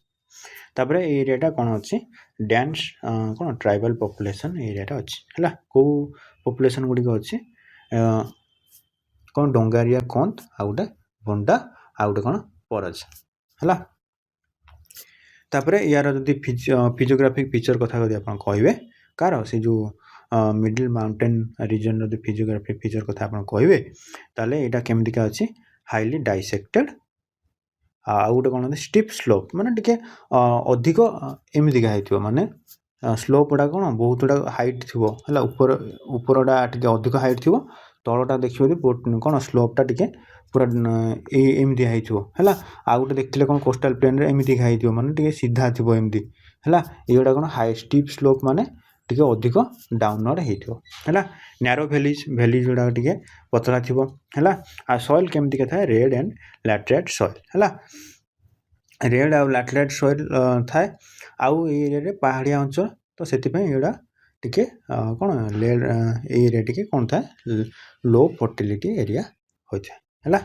तापर एरिया कौन अच्छी डांस कौन ट्राइबल पॉपुलेशन एरिया अच्छी है कौ पॉपुलेशन गुड़िक अच्छी कौन डोंगारिया कंत आउ गोटे बंडा आउ गोटे कौन परज है तापर यार जदि फिजियोग्राफिक फीचर कथा आप कहे कार से जो मिडिल माउंटेन रिजन जब फिजियोग्राफिक फीचर कथा आप कहे ताले यहाँ केमिका अच्छी हाईली डाइसेक्टेड आउ गोटे कौन स्टीप स्लोप माने टिके अधिक एमतीका हो माने स्लोप गुड़ा कौन बहुत गुड़ा हाइट थी है उपरटा टे अधिक हाइट थी तलटा देखिए कौन स्लोपटा टिके पूरा एमती है आउ गोटे देखते कौन कोस्टाल प्लेन एमती हो माने टिके सीधा थी एमती है ये कौन हाई स्टीप स्लोप माने टिके अधिक डाउनवर्ड है नैरो वैलीज वैलीज गुड़ा टिके पतला थी है आ सॉइल केमती था रेड एंड लैटराइट सॉइल है रेड आउ लैटराइट सॉइल थाए आउ एरिया पहाड़िया अंचल तो से यहाँ टिके कौन एरिया टिके कौन था लो फर्टिलिटी एरिया होता है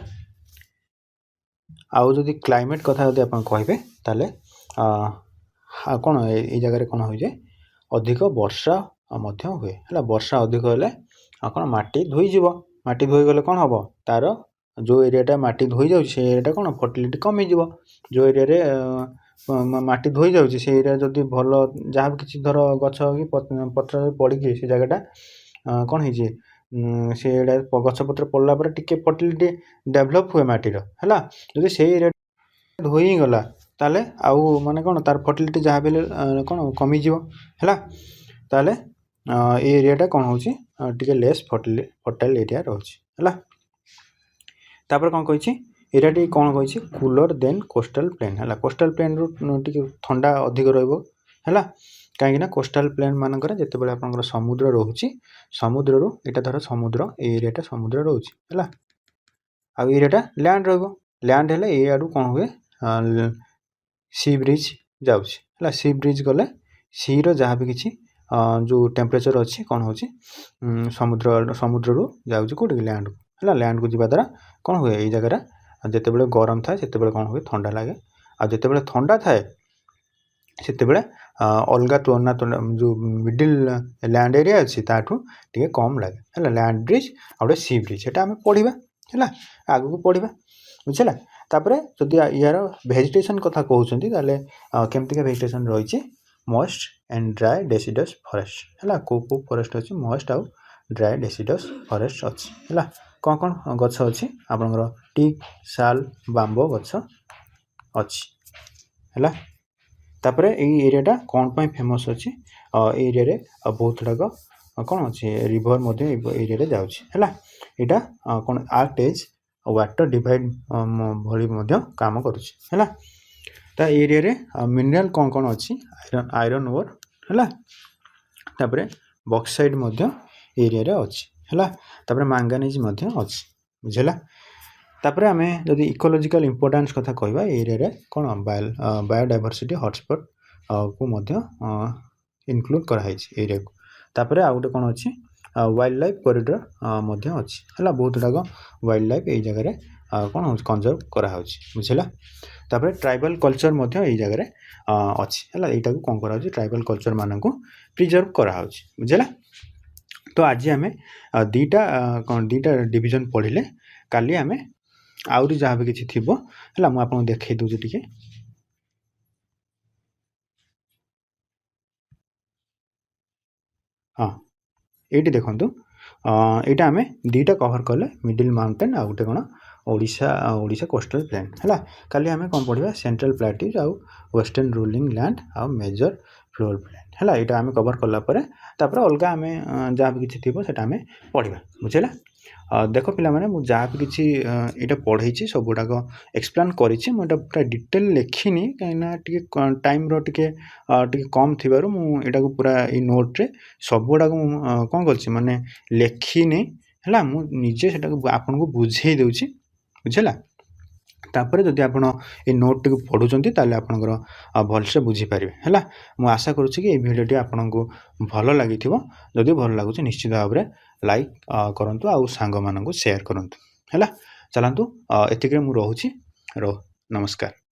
आउ जदि क्लाइमेट कथा जब आप कहे ताले कौन ये जगह कौन हो जाए अधिक वर्षा हुए है वर्षा अधिक हेल्ले कौन माटी धोईज माटी धोईगले कौन हम तार जो एरिया माटी धोई जाऊँ से एरिया कौन फर्टिलिटी कमीज जो एरिया माटी धोई जाऊँ से एरिया जदि भल जहाँ भी किसी धर गछ कि पत्र पड़ी से जगहटा कौन है से गछपत्र पड़ला टिके फर्टिलिटी डेभलप हुए माटीर है जदि से एरिया धोई गला ताले आउ माने कौन तार फर्टिलिटी जहाँ भी कौन कमीज है ताले एरियाटा कौन हो टिके लेस फर्टाइल एरिया रोचे है तापर कौन कही एरिया टी कौन कही कूलर देन कोस्टाल प्लेन है कोस्टाल प्लेन रू टिके ठंडा अधिक रहिबो ହେଲା କାହିଁକି ନା କୋଷ୍ଟାल ପ୍ଲେନ୍ ମାନଙ୍କରେ ଯେତେବେଳେ ଆପଣଙ୍କର ସମୁଦ୍ର ରହୁଛି ସମୁଦ୍ରରୁ ଏଇଟା ଧର ସମୁଦ୍ର ଏଇ ଏରିଆଟା ସମୁଦ୍ର ରହୁଛି ହେଲା ଆଉ ଏରିଆଟା ଲ୍ୟାଣ୍ଡ ରହିବ ଲ୍ୟାଣ୍ଡ ହେଲେ ଏଇ ଆଡ଼ୁ କ'ଣ ହୁଏ ସି ବ୍ରିଜ୍ ଯାଉଛି ହେଲା ସି ବ୍ରିଜ୍ ଗଲେ ସିର ଯାହା ବି କିଛି ଯେଉଁ ଟେମ୍ପରେଚର୍ ଅଛି କ'ଣ ହେଉଛି ସମୁଦ୍ରରୁ ଯାଉଛି କେଉଁଠିକି ଲ୍ୟାଣ୍ଡକୁ ହେଲା ଲ୍ୟାଣ୍ଡକୁ ଯିବା ଦ୍ୱାରା କ'ଣ ହୁଏ ଏଇ ଜାଗାରେ ଯେତେବେଳେ ଗରମ ଥାଏ ସେତେବେଳେ କ'ଣ ହୁଏ ଥଣ୍ଡା ଲାଗେ ଆଉ ଯେତେବେଳେ ଥଣ୍ଡା ଥାଏ ସେତେବେଳେ ଅଲଗା ତୁଳନା ଯେଉଁ ମିଡ଼ିଲ୍ ଲ୍ୟାଣ୍ଡ ଏରିଆ ଅଛି ତାଠୁ ଟିକେ କମ୍ ଲାଗେ ହେଲା ଲ୍ୟାଣ୍ଡ ବ୍ରିଜ୍ ଆଉ ଗୋଟେ ସି ବ୍ରିଜ୍ ସେଟା ଆମେ ପଢ଼ିବା ହେଲା ଆଗକୁ ପଢ଼ିବା ବୁଝିଲା ତାପରେ ଯଦି ୟାର ଭେଜିଟେସନ୍ କଥା କହୁଛନ୍ତି ତାହେଲେ କେମିତିକା ଭେଜିଟେସନ୍ ରହିଛି ମଏଷ୍ଟ ଆଣ୍ଡ ଡ୍ରାଏ ଡେସିଡସ୍ ଫରେଷ୍ଟ ହେଲା କେଉଁ ଫରେଷ୍ଟ ଅଛି ମଏଷ୍ଟ ଆଉ ଡ୍ରାଏ ଡେସିଡସ୍ ଫରେଷ୍ଟ ଅଛି ହେଲା କ'ଣ ଗଛ ଅଛି ଆପଣଙ୍କର ଟିକ୍ ଶାଲ୍ ବାମ୍ବ ଗଛ ଅଛି ହେଲା ତାପରେ ଏଇ ଏରିଆଟା କ'ଣ ପାଇଁ ଫେମସ୍ ଅଛି ଏଇ ଏରିଆରେ ବହୁତ ଗୁଡ଼ାକ କ'ଣ ଅଛି ରିଭର ମଧ୍ୟ ଏଇ ଏରିଆରେ ଯାଉଛି ହେଲା ଏଇଟା କ'ଣ ଆକ୍ଟ ଏଜ୍ ୱାଟର ଡିଭାଇଡ୍ ଭଳି ମଧ୍ୟ କାମ କରୁଛି ହେଲା ତା ଏରିଆରେ ମିନେରାଲ କ'ଣ ଅଛି ଆଇରନ୍ ଓର୍ ହେଲା ତାପରେ ବକ୍ସାଇଡ୍ ମଧ୍ୟ ଏରିଆରେ ଅଛି ହେଲା ତାପରେ ମାଙ୍ଗାନିଜ୍ ମଧ୍ୟ ଅଛି ବୁଝିଲା ତାପରେ ଆମେ ଯଦି ଇକୋଲୋଜିକାଲ ଇମ୍ପୋର୍ଟାନ୍ସ କଥା କହିବା ଏ ଏରିଆରେ କ'ଣ ବାୟୋଡାଇଭର୍ସିଟି ହଟସ୍ପଟ୍ କୁ ମଧ୍ୟ ଇନକ୍ଲୁଡ୍ କରାହେଇଛି ଏରିଆକୁ ତାପରେ ଆଉ ଗୋଟେ କ'ଣ ଅଛି ୱାଇଲ୍ଡ ଲାଇଫ୍ କରିଡର ମଧ୍ୟ ଅଛି ହେଲା ବହୁତ ଗୁଡ଼ାକ ୱାଇଲ୍ଡ ଲାଇଫ୍ ଏଇ ଜାଗାରେ କ'ଣ ହେଉଛି କନଜର୍ଭ କରାହେଉଛି ବୁଝିଲା ତାପରେ ଟ୍ରାଇବାଲ୍ କଲଚର ମଧ୍ୟ ଏଇ ଜାଗାରେ ଅଛି ହେଲା ଏଇଟାକୁ କ'ଣ କରାହେଉଛି ଟ୍ରାଇବାଲ୍ କଲଚର ମାନଙ୍କୁ ପ୍ରିଜର୍ଭ କରାହେଉଛି ବୁଝିଲା ତ ଆଜି ଆମେ ଦୁଇଟା ଡିଭିଜନ୍ ପଢ଼ିଲେ କାଲି ଆମେ ଆହୁରି ଯାହା ବି କିଛି ଥିବ ହେଲା ମୁଁ ଆପଣଙ୍କୁ ଦେଖେଇ ଦେଉଛି ଟିକେ ହଁ ଏଇଠି ଦେଖନ୍ତୁ ଏଇଟା ଆମେ ଦୁଇଟା କଭର କଲେ ମିଡିଲ୍ ମାଉଣ୍ଟେନ୍ ଆଉ ଗୋଟେ କ'ଣ ଓଡ଼ିଶା କୋଷ୍ଟାଲ ପ୍ଲେନ୍ ହେଲା କାଲି ଆମେ କ'ଣ ପଢ଼ିବା ସେଣ୍ଟ୍ରାଲ ପ୍ଲାଟିଜ୍ ଆଉ ୱେଷ୍ଟର୍ଣ୍ଣ ରୋଲିଂ ଲ୍ୟାଣ୍ଡ ଆଉ ମେଜର ଫ୍ଲୋର୍ ପ୍ଲେନ୍ ହେଲା ଏଇଟା ଆମେ କଭର କଲା ପରେ ତାପରେ ଅଲଗା ଆମେ ଯାହା ବି କିଛି ଥିବ ସେଇଟା ଆମେ ପଢ଼ିବା ବୁଝିଲା ଦେଖ ପିଲାମାନେ ମୁଁ ଯାହା ବି କିଛି ଏଇଟା ପଢ଼େଇଛି ସବୁଗୁଡ଼ାକ ଏକ୍ସପ୍ଲେନ୍ କରିଛି ମୁଁ ଏଇଟା ପୁରା ଡିଟେଲ୍ ଲେଖିନି କାହିଁକିନା ଟିକେ ଟାଇମ୍ର ଟିକେ କମ୍ ଥିବାରୁ ମୁଁ ଏଇଟାକୁ ପୁରା ଏଇ ନୋଟ୍ରେ ସବୁଗୁଡ଼ାକ ମୁଁ କ'ଣ କରିଛି ମାନେ ଲେଖିନି ହେଲା ମୁଁ ନିଜେ ସେଟାକୁ ଆପଣଙ୍କୁ ବୁଝେଇ ଦେଉଛି ବୁଝିଲା ତାପରେ ଯଦି ଆପଣ ଏଇ ନୋଟ୍ଟିକୁ ପଢ଼ୁଛନ୍ତି ତାହେଲେ ଆପଣଙ୍କର ଭଲସେ ବୁଝିପାରିବେ ହେଲା ମୁଁ ଆଶା କରୁଛି କି ଏଇ ଭିଡ଼ିଓଟି ଆପଣଙ୍କୁ ଭଲ ଲାଗିଥିବ ଯଦି ଭଲ ଲାଗୁଛି ନିଶ୍ଚିତ ଭାବରେ ଲାଇକ୍ କରନ୍ତୁ ଆଉ ସାଙ୍ଗମାନଙ୍କୁ ସେୟାର କରନ୍ତୁ ହେଲା ଚାଲନ୍ତୁ ଏତିକିରେ ମୁଁ ରହୁଛି ନମସ୍କାର